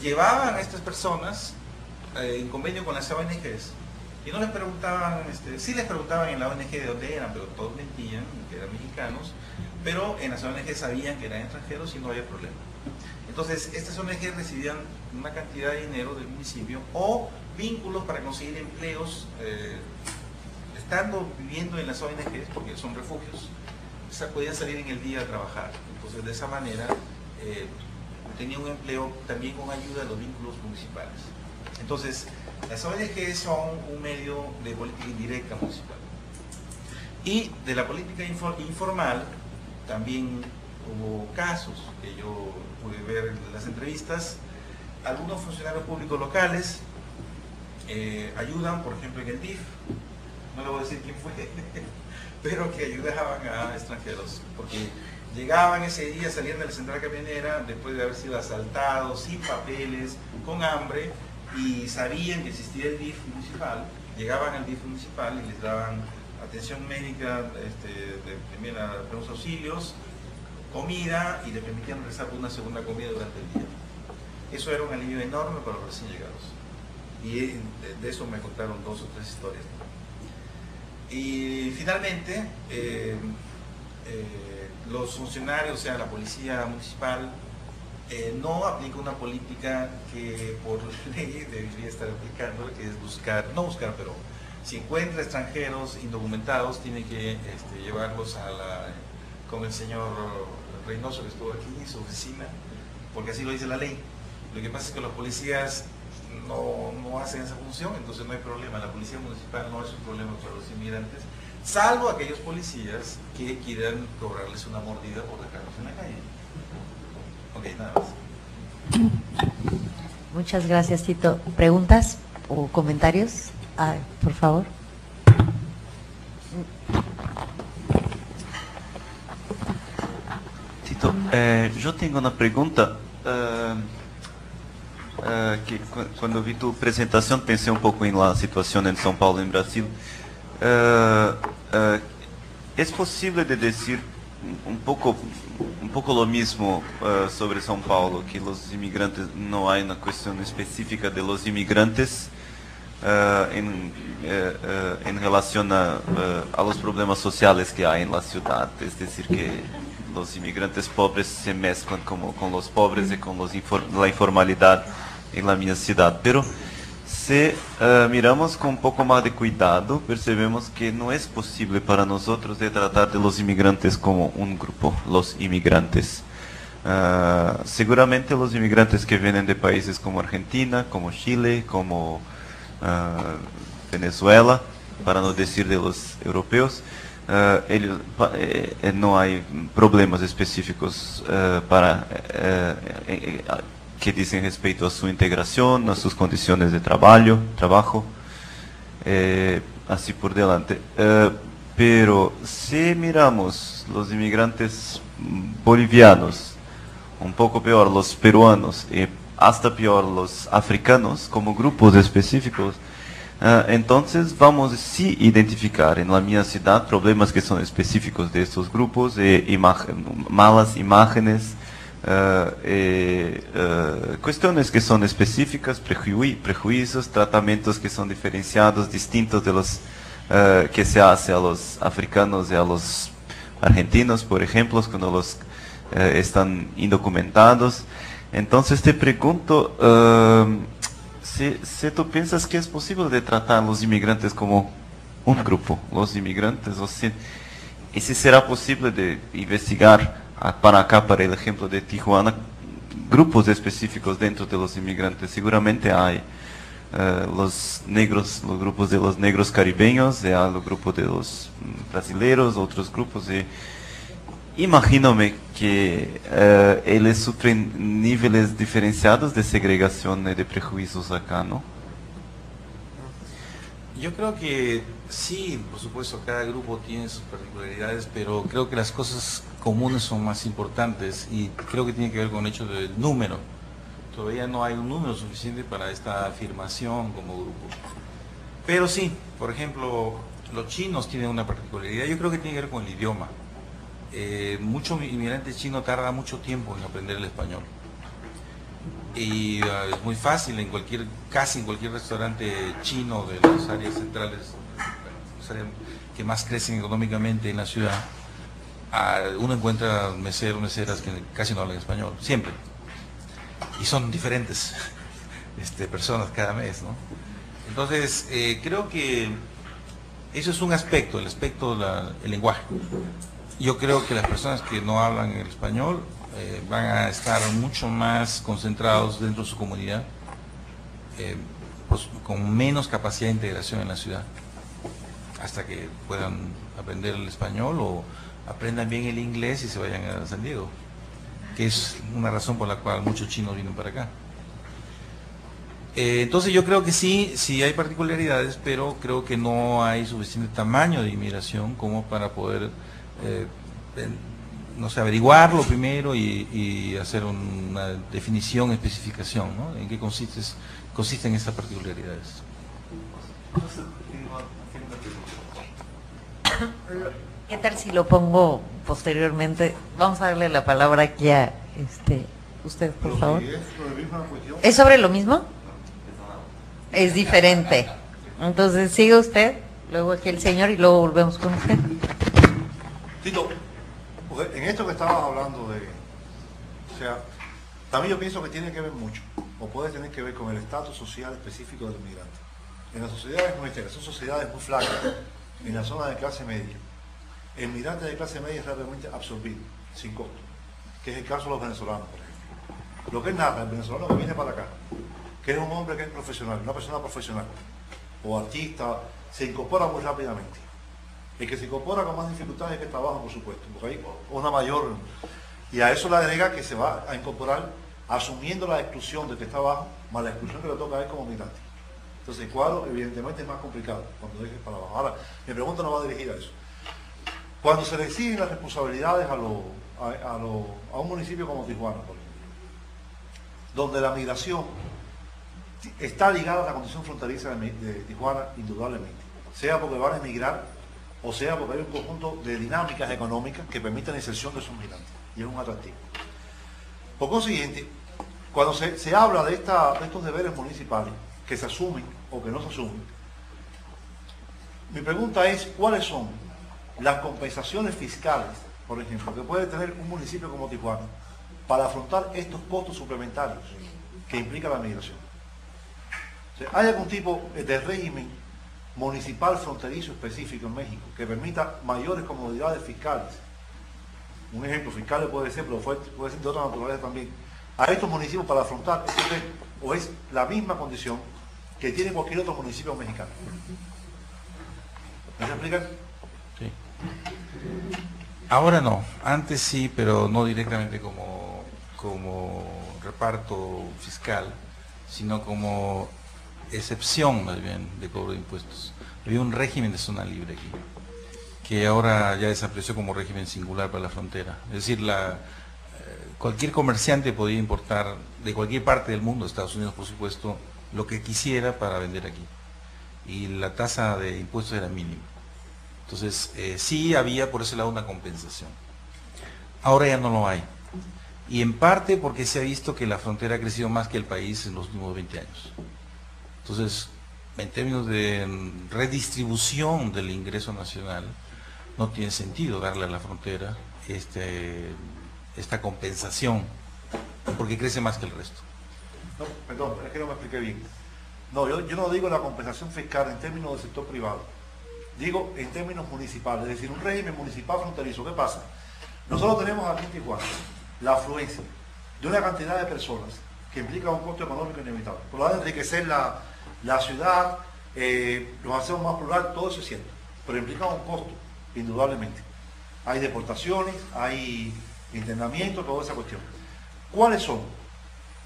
llevaban a estas personas en convenio con las ONGs, y no les preguntaban, sí les preguntaban en la ONG de dónde eran, pero todos mentían, que eran mexicanos, pero en las ONG sabían que eran extranjeros y no había problema. Entonces, estas ONG recibían una cantidad de dinero del municipio o vínculos para conseguir empleos, estando viviendo en las ONGs, porque son refugios, podían salir en el día a trabajar. Entonces, de esa manera, tenía un empleo también con ayuda de los vínculos municipales. Entonces, las ONG son un medio de política indirecta municipal. Y de la política informal también hubo casos que yo pude ver en las entrevistas. Algunos funcionarios públicos locales ayudan, por ejemplo, en el DIF, no le voy a decir quién fue, pero que ayudaban a extranjeros, porque llegaban ese día, salían de la central camionera después de haber sido asaltados, sin papeles, con hambre, y sabían que existía el DIF municipal, llegaban al DIF municipal y les daban atención médica, también a primeros auxilios, comida, y les permitían regresar por una segunda comida durante el día. Eso era un alivio enorme para los recién llegados. Y de eso me contaron 2 o 3 historias. Y finalmente, los funcionarios, o sea, la policía municipal, no aplica una política que por ley debería estar aplicando, que es buscar, no buscar, pero si encuentra extranjeros indocumentados, tiene que llevarlos con el señor Reynoso, que estuvo aquí en su oficina, porque así lo dice la ley. Lo que pasa es que los policías no hacen esa función, entonces no hay problema. La policía municipal no es un problema para los inmigrantes, salvo aquellos policías que quieran cobrarles una mordida por dejarlos en la calle. Ok, nada más. Muchas gracias, Tito. ¿Preguntas o comentarios? Por favor. Tito, yo tengo una pregunta. Que cuando vi tu presentación pensé un poco en la situación en São Paulo, en Brasil. ¿Es posible de decir un poco lo mismo sobre São Paulo, que los inmigrantes, no hay una cuestión específica de los inmigrantes en relación a los problemas sociales que hay en la ciudad? Es decir, que los inmigrantes pobres se mezclan con los pobres y con la informalidad en la misma ciudad. Pero si miramos con un poco más de cuidado, percebemos que no es posible para nosotros de tratar de los inmigrantes como un grupo, los inmigrantes. Seguramente los inmigrantes que vienen de países como Argentina, como Chile, como Venezuela, para no decir de los europeos, no hay problemas específicos que dicen respecto a su integración, a sus condiciones de trabajo, así por delante. Pero si miramos los inmigrantes bolivianos, un poco peor los peruanos y hasta peor los africanos como grupos específicos, entonces vamos sí identificar en la misma ciudad problemas que son específicos de estos grupos, malas imágenes, cuestiones que son específicas, prejuicios, tratamientos que son diferenciados, distintos de los que se hace a los africanos y a los argentinos, por ejemplo, cuando los están indocumentados. Entonces te pregunto, si tú piensas que es posible de tratar a los inmigrantes como un grupo, los inmigrantes, y si será posible de investigar para acá, para el ejemplo de Tijuana, grupos específicos dentro de los inmigrantes. Seguramente hay los grupos de los negros caribeños, hay los grupos de los brasileños, otros grupos. Imagínome que ellos sufren niveles diferenciados de segregación y de prejuicios acá, ¿no? Yo creo que sí, por supuesto, cada grupo tiene sus particularidades, pero creo que las cosas comunes son más importantes y creo que tiene que ver con el hecho del número. Todavía no hay un número suficiente para esta afirmación como grupo. Pero sí, por ejemplo, los chinos tienen una particularidad, yo creo que tiene que ver con el idioma. Mucho inmigrante chino tarda mucho tiempo en aprender el español. Y es muy fácil casi en cualquier restaurante chino de las áreas centrales, las áreas que más crecen económicamente en la ciudad, uno encuentra meseros, meseras que casi no hablan español, siempre. Y son diferentes personas cada mes, ¿no? Entonces, creo que eso es un aspecto, el aspecto del lenguaje. Yo creo que las personas que no hablan el español van a estar mucho más concentrados dentro de su comunidad, pues, con menos capacidad de integración en la ciudad, hasta que puedan aprender el español o aprendan bien el inglés y se vayan a San Diego, que es una razón por la cual muchos chinos vienen para acá. Entonces yo creo que sí hay particularidades, pero creo que no hay suficiente tamaño de inmigración como para poder, no sé, averiguarlo primero y hacer una definición, especificación, ¿no? En qué consisten estas particularidades. ¿Qué tal si lo pongo posteriormente? Vamos a darle la palabra aquí a usted, por favor. ¿Es sobre lo mismo? Es diferente. Entonces sigue usted, luego aquí el señor y luego volvemos con usted. Tito, en esto que estabas hablando también yo pienso que tiene que ver mucho, o puede tener que ver con el estatus social específico del migrante. En las sociedades nuestras, que son sociedades muy flacas, en la zona de clase media, el migrante de clase media es realmente absorbido, sin costo, que es el caso de los venezolanos, por ejemplo. Lo que es nada, el venezolano que viene para acá, que es un hombre que es profesional, una persona profesional, o artista, se incorpora muy rápidamente. El que se incorpora con más dificultades es que trabaja, por supuesto, porque hay una mayor... Y a eso le agrega que se va a incorporar asumiendo la exclusión del que está abajo, más la exclusión que le toca a él como migrante. Entonces el cuadro evidentemente es más complicado cuando dejes para abajo. Ahora, mi pregunta no va dirigida a eso. Cuando se le exigen las responsabilidades a un municipio como Tijuana, por ejemplo, donde la migración está ligada a la condición fronteriza de Tijuana, indudablemente, sea porque van a emigrar o sea porque hay un conjunto de dinámicas económicas que permiten la inserción de esos migrantes, y es un atractivo. Por consiguiente, cuando se habla de estos deberes municipales que se asumen o que no se asumen, mi pregunta es, ¿cuáles son las compensaciones fiscales, por ejemplo, que puede tener un municipio como Tijuana para afrontar estos costos suplementarios que implica la migración? O sea, ¿hay algún tipo de régimen municipal fronterizo específico en México que permita mayores comodidades fiscales? Un ejemplo, fiscales puede ser, pero puede ser de otra naturaleza también, a estos municipios para afrontar este reto, o es la misma condición que tiene cualquier otro municipio mexicano. ¿Me explican? Sí. Ahora no, antes sí, pero no directamente como reparto fiscal, sino como excepción más bien de cobro de impuestos. Había un régimen de zona libre aquí, que ahora ya desapareció como régimen singular para la frontera. Es decir, cualquier comerciante podía importar de cualquier parte del mundo, Estados Unidos por supuesto, lo que quisiera para vender aquí. Y la tasa de impuestos era mínima. Entonces, sí había por ese lado una compensación. Ahora ya no lo hay. Y en parte porque se ha visto que la frontera ha crecido más que el país en los últimos 20 años. Entonces, en términos de redistribución del ingreso nacional, no tiene sentido darle a la frontera esta compensación, porque crece más que el resto. No, perdón, es que no me expliqué bien. No, yo no digo la compensación fiscal en términos del sector privado, digo en términos municipales, es decir, un régimen municipal fronterizo. ¿Qué pasa? Nosotros tenemos aquí en Tijuana la afluencia de una cantidad de personas que implica un costo económico inevitable. Por lo tanto, enriquecer la ciudad, los hacemos más plural, todo eso es cierto, pero implica un costo, indudablemente. Hay deportaciones, hay internamiento, toda esa cuestión. ¿Cuáles son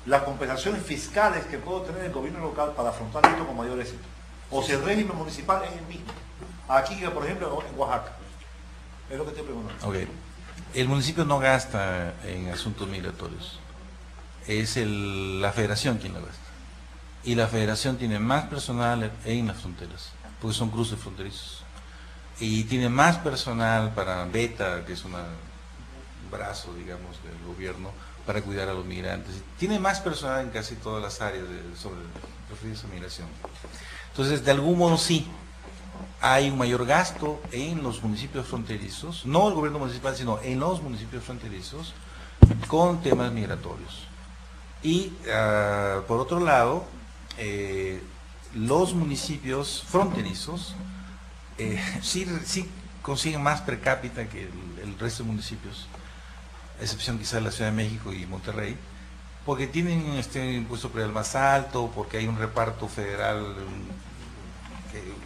las compensaciones fiscales que puede tener el gobierno local para afrontar esto con mayor éxito? O si el régimen municipal es el mismo. Aquí, por ejemplo, en Oaxaca. Es lo que estoy preguntando. Okay. El municipio no gasta en asuntos migratorios. Es la federación quien lo gasta. Y la federación tiene más personal en las fronteras, porque son cruces fronterizos. Y tiene más personal para Beta, que es un brazo, digamos, del gobierno, para cuidar a los migrantes. Tiene más personal en casi todas las áreas sobre referidas a migración. Entonces, de algún modo sí, hay un mayor gasto en los municipios fronterizos, no el gobierno municipal, sino en los municipios fronterizos, con temas migratorios. Y por otro lado, los municipios fronterizos sí consiguen más per cápita que el resto de municipios, a excepción quizás de la Ciudad de México y Monterrey, porque tienen este impuesto predial más alto, porque hay un reparto federal,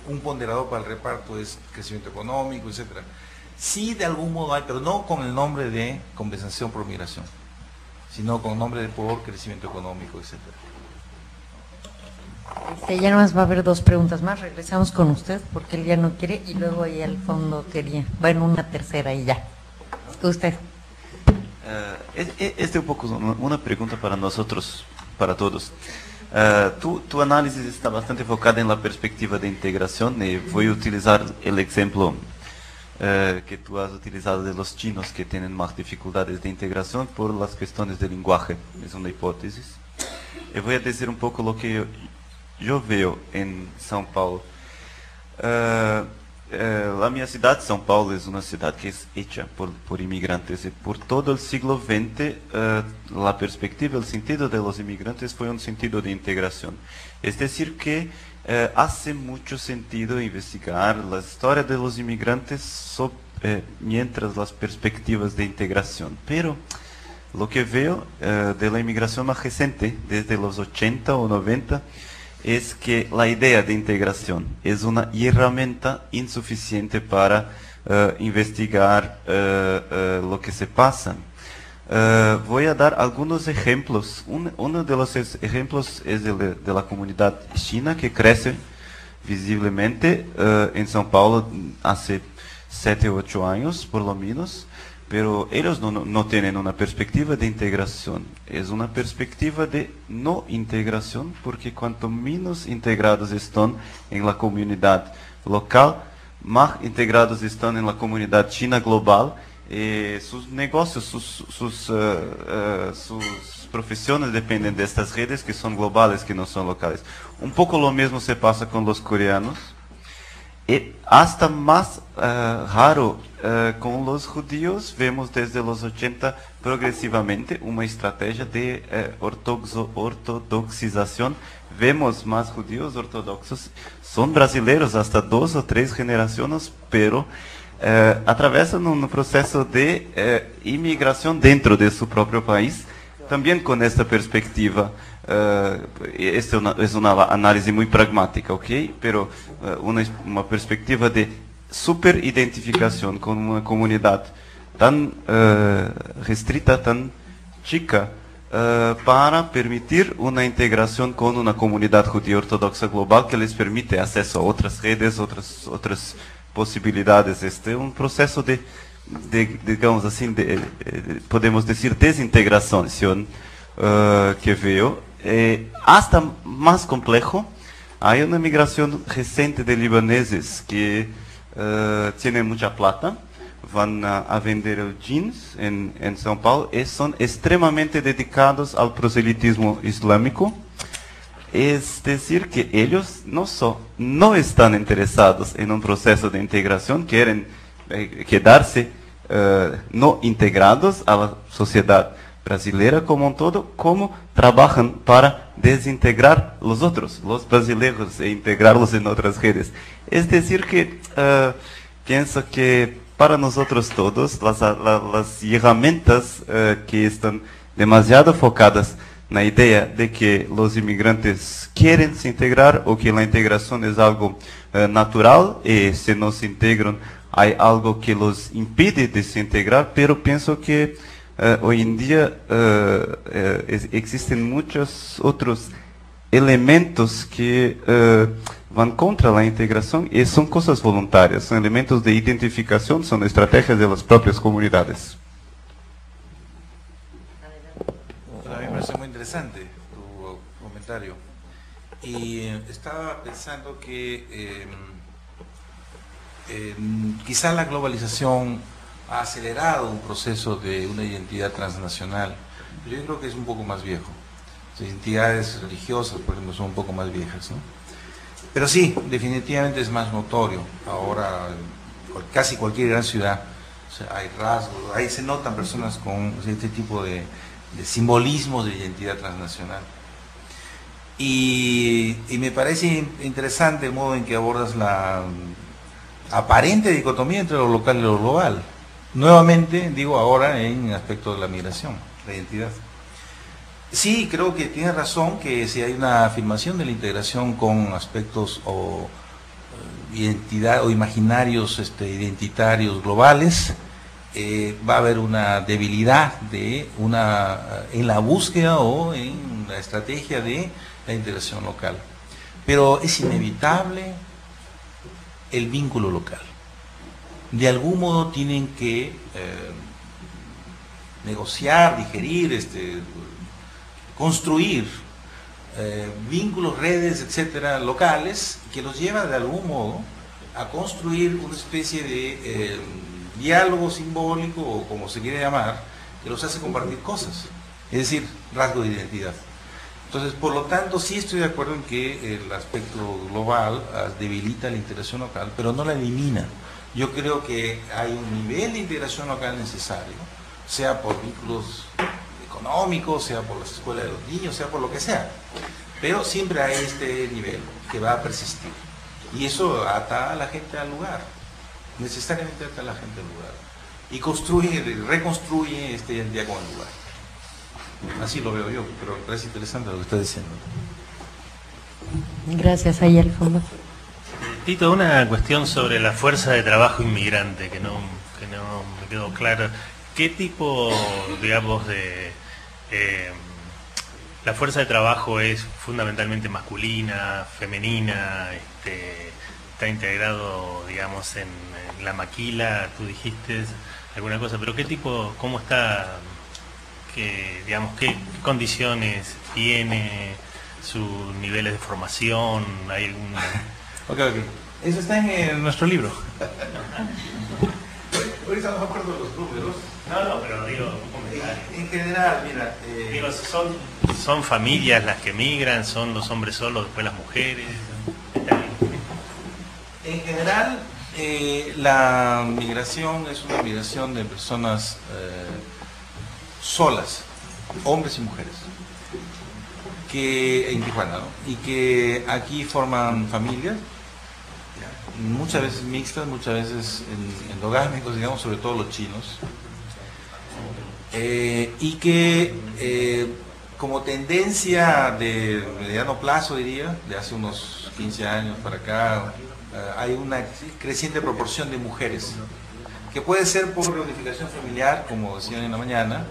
un ponderador para el reparto es crecimiento económico, etcétera. Sí, de algún modo hay, pero no con el nombre de compensación por migración, sino con el nombre de por crecimiento económico, etcétera. Ya nomás va a haber 2 preguntas más, regresamos con usted porque él ya no quiere y luego ahí al fondo quería, bueno, una tercera y ya. Usted. Este es un poco una pregunta para nosotros, para todos. Tu análisis está bastante enfocada en la perspectiva de integración y voy a utilizar el ejemplo que tú has utilizado de los chinos que tienen más dificultades de integración por las cuestiones del lenguaje. Es una hipótesis. Y voy a decir un poco lo que yo veo en São Paulo. La mi ciudad, São Paulo, es una ciudad que es hecha por inmigrantes y por todo el siglo XX la perspectiva, el sentido de los inmigrantes fue un sentido de integración. Es decir que hace mucho sentido investigar la historia de los inmigrantes mientras las perspectivas de integración. Pero lo que veo de la inmigración más reciente, desde los 80 o 90, es que la idea de integración es una herramienta insuficiente para investigar lo que se pasa. Voy a dar algunos ejemplos. Uno de los ejemplos es de la comunidad china que crece visiblemente en São Paulo hace 7 o 8 años por lo menos. Pero ellos no tienen una perspectiva de integración, es una perspectiva de no integración, porque cuanto menos integrados están en la comunidad local, más integrados están en la comunidad china global, sus negocios, sus profesiones dependen de estas redes que son globales, que no son locales. Un poco lo mismo se pasa con los coreanos. Y hasta más raro con los judíos, vemos desde los 80 progresivamente una estrategia de ortodoxización. Vemos más judíos ortodoxos, son brasileños hasta 2 o 3 generaciones, pero atravesan un proceso de inmigración dentro de su propio país, también con esta perspectiva. Esta es una análisis muy pragmática, ¿ok? Pero una perspectiva de superidentificación con una comunidad tan restrita, tan chica, para permitir una integración con una comunidad judía ortodoxa global que les permite acceso a otras redes, otras posibilidades. Este es un proceso de digamos así, podemos decir desintegración que veo. Hasta más complejo, hay una migración reciente de libaneses que tienen mucha plata, van a vender jeans en São Paulo y son extremadamente dedicados al proselitismo islámico. Es decir que ellos no están interesados en un proceso de integración, quieren quedarse no integrados a la sociedad brasileira como un todo, como trabajan para desintegrar los otros, los brasileños, e integrarlos en otras redes. Es decir que pienso que para nosotros todos las herramientas que están demasiado focadas en la idea de que los inmigrantes quieren se integrar o que la integración es algo natural y si no se integran hay algo que los impide de se integrar, pero pienso que hoy en día existen muchos otros elementos que van contra la integración y son cosas voluntarias, son elementos de identificación, son estrategias de las propias comunidades. A mí me parece muy interesante tu comentario y estaba pensando que quizá la globalización ha acelerado un proceso de una identidad transnacional, pero yo creo que es un poco más viejo. Las identidades religiosas, por ejemplo, son un poco más viejas, ¿no? Pero sí, definitivamente es más notorio. Ahora, casi cualquier gran ciudad, o sea, hay rasgos, ahí se notan personas con este tipo de simbolismos de identidad transnacional. Y me parece interesante el modo en que abordas la aparente dicotomía entre lo local y lo global. Nuevamente, digo ahora en aspecto de la migración, la identidad. Sí, creo que tiene razón que si hay una afirmación de la integración con aspectos o identidad o imaginarios identitarios globales, va a haber una debilidad en la búsqueda o en la estrategia de la integración local. Pero es inevitable el vínculo local. De algún modo tienen que negociar, digerir, construir vínculos, redes, etcétera, locales, que los lleva de algún modo a construir una especie de diálogo simbólico, o como se quiere llamar, que los hace compartir cosas, es decir, rasgo de identidad. Entonces, por lo tanto, sí estoy de acuerdo en que el aspecto global debilita la integración local, pero no la elimina. Yo creo que hay un nivel de integración local necesario, sea por vínculos económicos, sea por las escuelas de los niños, sea por lo que sea. Pero siempre hay este nivel que va a persistir. Y eso ata a la gente al lugar. Necesariamente ata a la gente al lugar. Y construye, reconstruye esta identidad con el lugar. Así lo veo yo, pero me parece interesante lo que está diciendo. Gracias, ahí al fondo. Tito, una cuestión sobre la fuerza de trabajo inmigrante que no me quedó claro. ¿Qué tipo, digamos, de... la fuerza de trabajo es fundamentalmente masculina, femenina, está integrado, digamos, en la maquila, tú dijiste alguna cosa, pero qué tipo, cómo está, digamos, qué condiciones tiene, sus niveles de formación, hay algún... Ok. Eso está en nuestro libro. Ahorita no me acuerdo de los números. No, pero digo, un comentario. En general, mira... Digo, ¿son familias las que migran? ¿Son los hombres solos, después las mujeres? En general, la migración es una migración de personas solas, hombres y mujeres, que en Tijuana, ¿no? Y que aquí forman familias, muchas veces mixtas, muchas veces endogámicos, digamos, sobre todo los chinos, y que como tendencia de mediano plazo, diría, de hace unos 15 años para acá, hay una creciente proporción de mujeres, que puede ser por reunificación familiar, como decían en la mañana,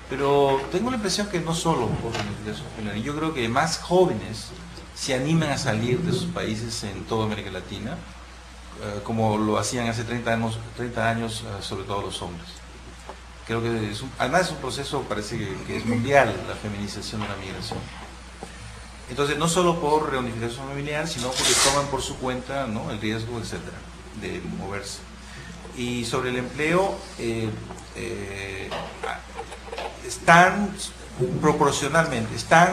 pero tengo la impresión que no solo por reunificación familiar. Yo creo que más jóvenes se animan a salir de sus países en toda América Latina, como lo hacían hace 30 años, sobre todo los hombres. Creo que además es un proceso, parece que es mundial, la feminización de la migración. Entonces, no solo por reunificación familiar, sino porque toman por su cuenta, ¿no?, el riesgo, etcétera, de moverse. Y sobre el empleo, están proporcionalmente, están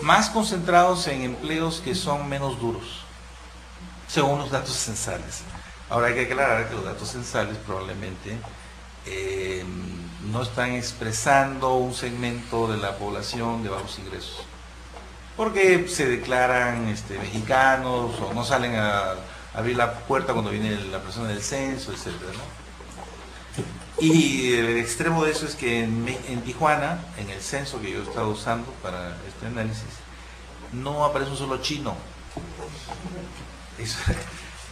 más concentrados en empleos que son menos duros, según los datos censales. Ahora hay que aclarar que los datos censales probablemente no están expresando un segmento de la población de bajos ingresos, porque se declaran mexicanos o no salen a abrir la puerta cuando viene la persona del censo, etcétera, ¿no? Y el extremo de eso es que en Tijuana, en el censo que yo he estado usando para este análisis, no aparece un solo chino.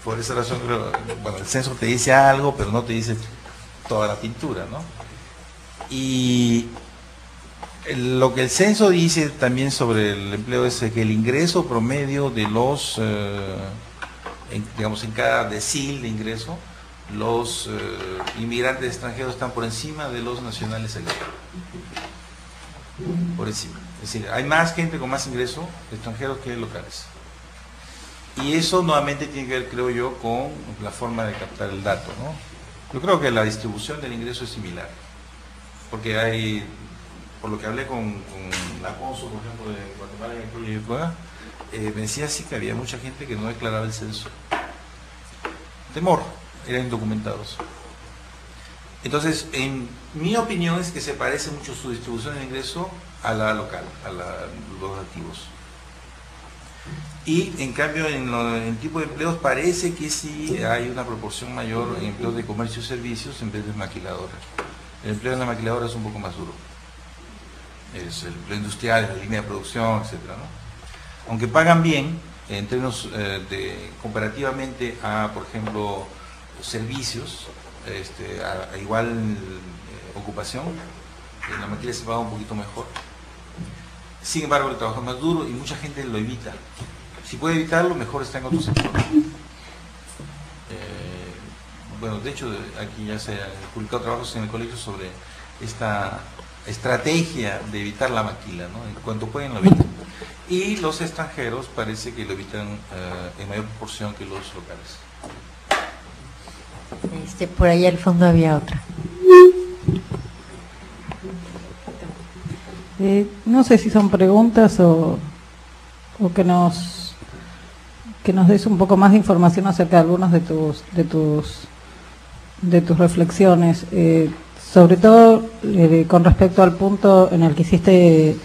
Por esa razón creo, bueno, el censo te dice algo, pero no te dice toda la pintura, ¿no? Y lo que el censo dice también sobre el empleo es que el ingreso promedio de los, digamos, en cada decil de ingreso, los inmigrantes extranjeros están por encima de los nacionales aquí. Por encima. Es decir, hay más gente con más ingreso extranjeros que locales. Y eso nuevamente tiene que ver, creo yo, con la forma de captar el dato, ¿no? Yo creo que la distribución del ingreso es similar, porque hay por lo que hablé con la cónsul, por ejemplo, de Guatemala y Ecuador, me decía sí que había mucha gente que no declaraba el censo. Temor, eran indocumentados. Entonces, en mi opinión es que se parece mucho su distribución de ingreso a la local, los activos. Y en cambio, en el tipo de empleos parece que sí hay una proporción mayor en empleos de comercio y servicios en vez de maquiladora. El empleo en la maquiladora es un poco más duro. Es el empleo industrial, la línea de producción, etcétera, ¿no? Aunque pagan bien, en términos comparativamente a, por ejemplo, servicios, a igual ocupación, en la maquila se paga un poquito mejor. Sin embargo, el trabajo es más duro y mucha gente lo evita. Si puede evitarlo, mejor está en otro sector. Bueno, de hecho, aquí ya se han publicado trabajos en el colegio sobre esta estrategia de evitar la maquila, ¿no? En cuanto pueden lo evitan. Y los extranjeros parece que lo evitan en mayor proporción que los locales. Por ahí al fondo había otra. No sé si son preguntas o que nos des un poco más de información acerca de algunas de tus reflexiones, sobre todo con respecto al punto en el que hiciste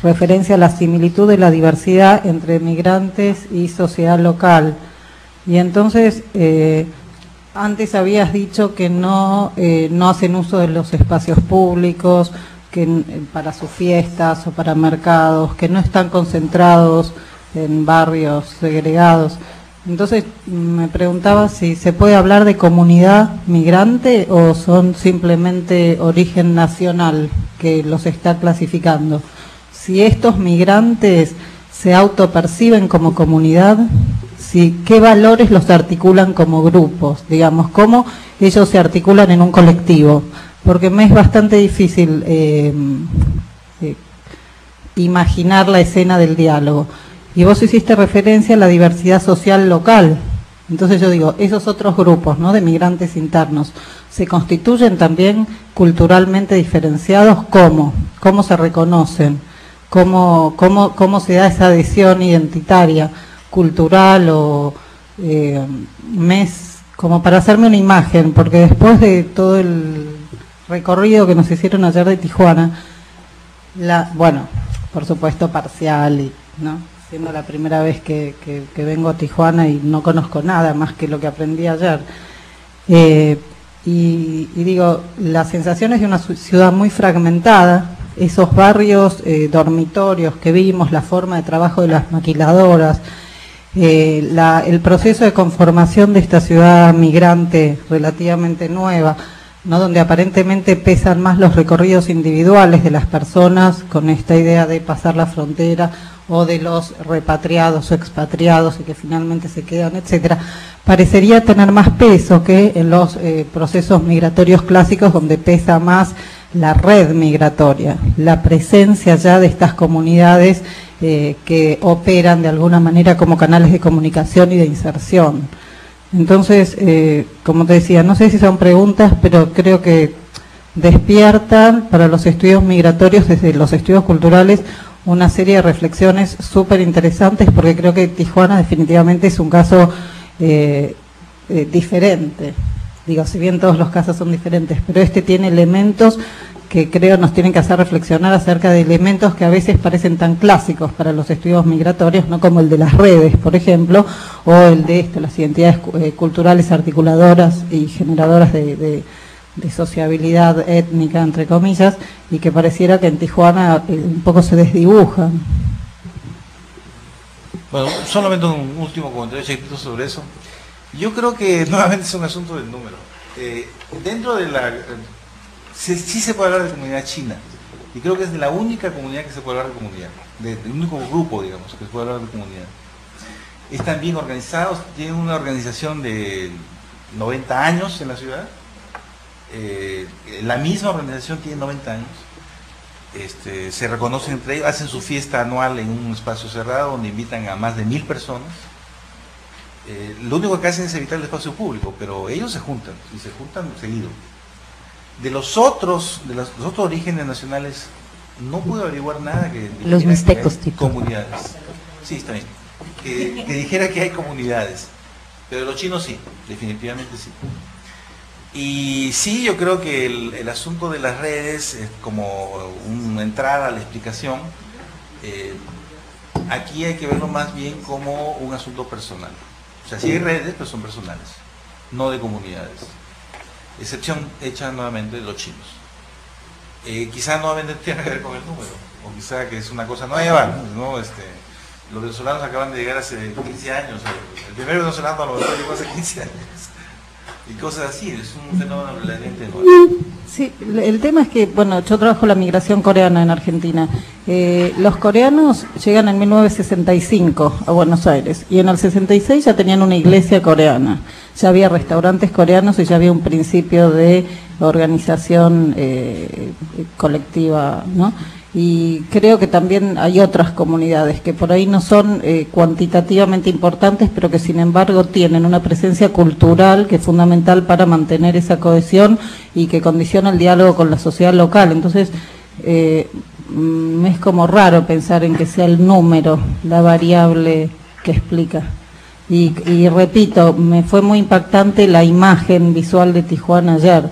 referencia a la similitud de la diversidad entre migrantes y sociedad local. Y entonces, antes habías dicho que no hacen uso de los espacios públicos, para sus fiestas o para mercados, que no están concentrados en barrios segregados. Entonces me preguntaba si se puede hablar de comunidad migrante o son simplemente origen nacional que los está clasificando. Si estos migrantes se autoperciben como comunidad, ¿qué valores los articulan como grupos? Digamos, ¿cómo ellos se articulan en un colectivo? Porque me es bastante difícil imaginar la escena del diálogo. Y vos hiciste referencia a la diversidad social local. Entonces yo digo, esos otros grupos, ¿no?, de migrantes internos, ¿se constituyen también culturalmente diferenciados? ¿Cómo? ¿Cómo se reconocen? ¿Cómo se da esa adhesión identitaria, cultural o como para hacerme una imagen? Porque después de todo el recorrido que nos hicieron ayer de Tijuana, bueno, por supuesto parcial, ¿no?, siendo la primera vez que vengo a Tijuana y no conozco nada más que lo que aprendí ayer. Y digo, las sensaciones de una ciudad muy fragmentada, esos barrios dormitorios que vimos, la forma de trabajo de las maquiladoras, el proceso de conformación de esta ciudad migrante relativamente nueva, ¿no?, donde aparentemente pesan más los recorridos individuales de las personas con esta idea de pasar la frontera, o de los repatriados o expatriados y que finalmente se quedan, etcétera, parecería tener más peso que en los procesos migratorios clásicos, donde pesa más la red migratoria, la presencia ya de estas comunidades que operan de alguna manera como canales de comunicación y de inserción. Entonces, como te decía, no sé si son preguntas, pero creo que despiertan para los estudios migratorios, desde los estudios culturales, una serie de reflexiones súper interesantes, porque creo que Tijuana definitivamente es un caso diferente. Digo, si bien todos los casos son diferentes, pero este tiene elementos que creo nos tienen que hacer reflexionar acerca de elementos que a veces parecen tan clásicos para los estudios migratorios, no como el de las redes, por ejemplo, o el de las identidades culturales articuladoras y generadoras de sociabilidad étnica, entre comillas, y que pareciera que en Tijuana un poco se desdibujan. Bueno, solamente un último comentario chiquitito sobre eso. Yo creo que nuevamente es un asunto del número. Dentro de sí se puede hablar de comunidad china, y creo que es la única comunidad que se puede hablar de comunidad, del único grupo, digamos, que se puede hablar de comunidad. Están bien organizados, tienen una organización de 90 años en la ciudad. La misma organización tiene 90 años. Se reconocen entre ellos, hacen su fiesta anual en un espacio cerrado donde invitan a más de 1000 personas. Lo único que hacen es evitar el espacio público, pero ellos se juntan, y se juntan seguido. De los otros orígenes nacionales, no pude averiguar nada que Los mixtecos, que hay comunidades. Sí, está bien. Que dijera que hay comunidades. Pero los chinos sí, definitivamente sí. Y sí, yo creo que el asunto de las redes es como una entrada a la explicación. Aquí hay que verlo más bien como un asunto personal. O sea, sí hay redes, pero son personales, no de comunidades. Excepción hecha nuevamente de los chinos. Quizá nuevamente tenga que ver con el número, o quizá que es una cosa nueva, ¿no? Los venezolanos acaban de llegar hace 15 años, el primer venezolano a lo mejor llegó hace 15 años, y cosas así, es un fenómeno relativamente nuevo. Sí, el tema es que, bueno, yo trabajo la migración coreana en Argentina. Los coreanos llegan en 1965 a Buenos Aires y en el 66 ya tenían una iglesia coreana, ya había restaurantes coreanos y ya había un principio de organización colectiva, ¿no? Y creo que también hay otras comunidades que por ahí no son cuantitativamente importantes, pero que sin embargo tienen una presencia cultural que es fundamental para mantener esa cohesión y que condiciona el diálogo con la sociedad local. Entonces, es como raro pensar en que sea el número la variable que explica. Y repito, me fue muy impactante la imagen visual de Tijuana ayer.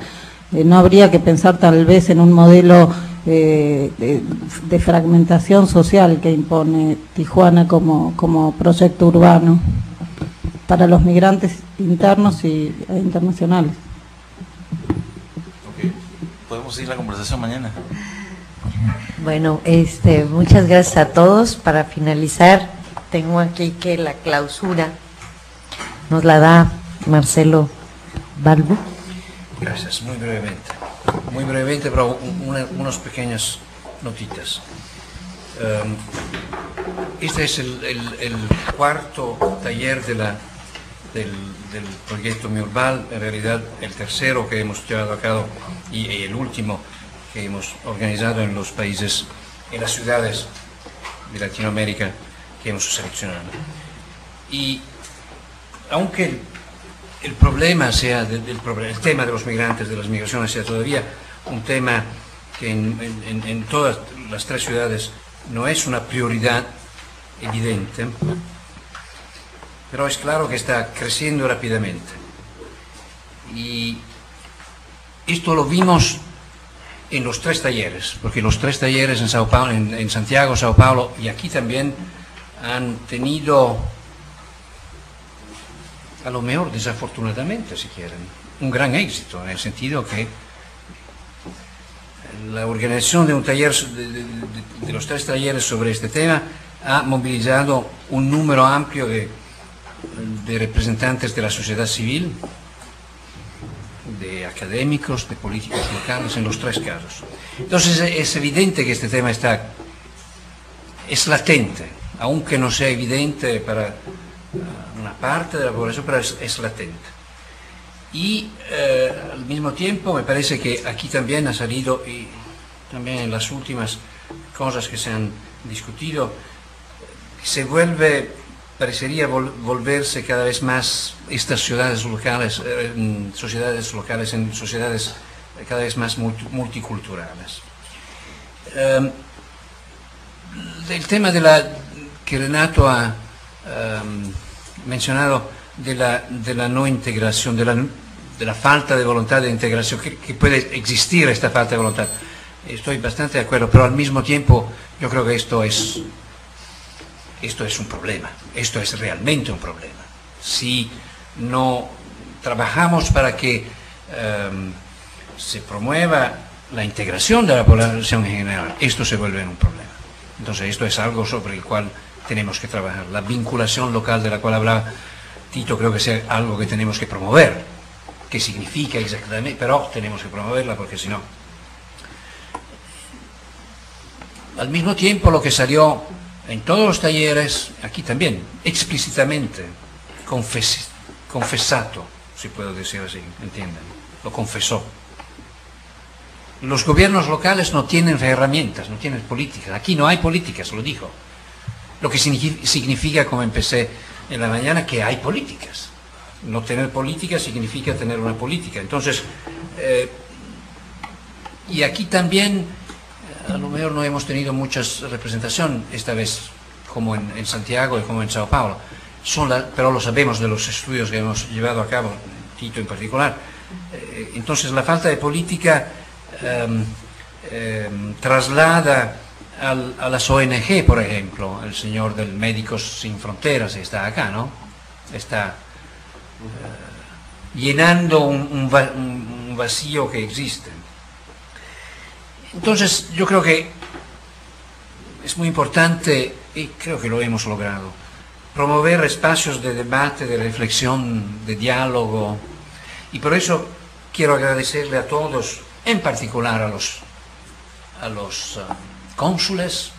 No habría que pensar tal vez en un modelo de fragmentación social que impone Tijuana como proyecto urbano para los migrantes internos e internacionales. Okay. Podemos seguir la conversación mañana. Bueno, muchas gracias a todos. Para finalizar, tengo aquí que la clausura nos la da Marcelo Balbo. Gracias, muy brevemente, pero unas pequeñas notitas. Este es el cuarto taller del proyecto Miurbal, en realidad el tercero que hemos llevado a cabo y el último que hemos organizado en los países, en las ciudades de Latinoamérica que hemos seleccionado. Y aunque el problema sea, el tema de los migrantes, de las migraciones, sea todavía un tema que en todas las tres ciudades no es una prioridad evidente, pero es claro que está creciendo rápidamente. Y esto lo vimos en los tres talleres, porque los tres talleres en Sao Paulo, en Santiago, Sao Paulo y aquí también han tenido, a lo mejor desafortunadamente si quieren, un gran éxito, en el sentido que la organización de un taller, de los tres talleres sobre este tema, ha movilizado un número amplio de representantes de la sociedad civil, de académicos, de políticos locales, en los tres casos. Entonces es evidente que este tema es latente, aunque no sea evidente para una parte de la población, pero es latente. Y al mismo tiempo me parece que aquí también ha salido, y también en las últimas cosas que se han discutido, parecería volverse cada vez más estas ciudades locales, sociedades locales en sociedades cada vez más multiculturales. El tema que Renato ha mencionado de la no integración, de la falta de voluntad de integración, que puede existir esta falta de voluntad. Estoy bastante de acuerdo, pero al mismo tiempo yo creo que esto es un problema, esto es realmente un problema. Si no trabajamos para que se promueva la integración de la población en general, esto se vuelve un problema. Entonces esto es algo sobre el cual tenemos que trabajar. La vinculación local de la cual hablaba Tito creo que es algo que tenemos que promover. ¿Qué significa exactamente? Pero tenemos que promoverla porque si no... Al mismo tiempo lo que salió en todos los talleres, aquí también, explícitamente, confesato, si puedo decir así, ¿entienden? Lo confesó. Los gobiernos locales no tienen herramientas, no tienen políticas. Aquí no hay políticas, lo dijo. Lo que significa, como empecé en la mañana, que hay políticas. No tener políticas significa tener una política. Entonces, y aquí también a lo mejor no hemos tenido mucha representación esta vez, como en Santiago y como en Sao Paulo. Pero lo sabemos de los estudios que hemos llevado a cabo, Tito en particular. Entonces la falta de política traslada a las ONG, por ejemplo. El señor del Médicos Sin Fronteras está acá, ¿no? Está llenando un vacío que existe. Entonces yo creo que es muy importante, y creo que lo hemos logrado, promover espacios de debate, de reflexión, de diálogo, y por eso quiero agradecerle a todos, en particular a los cónsules,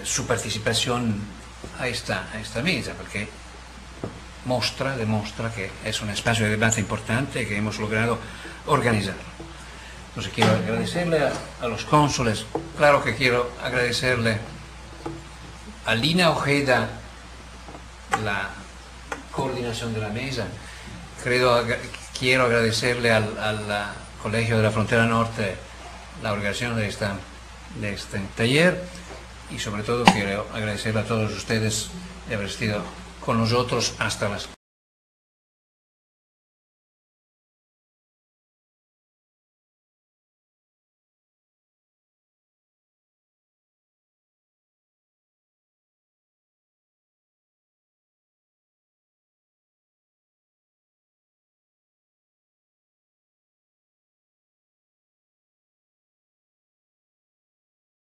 su participación a esta mesa, porque demuestra que es un espacio de debate importante que hemos logrado organizar. Entonces quiero agradecerle a los cónsules, claro que quiero agradecerle a Lina Ojeda la coordinación de la mesa, quiero agradecerle al Colegio de la Frontera Norte la organización de este taller, y sobre todo quiero agradecerle a todos ustedes de haber estado con nosotros hasta las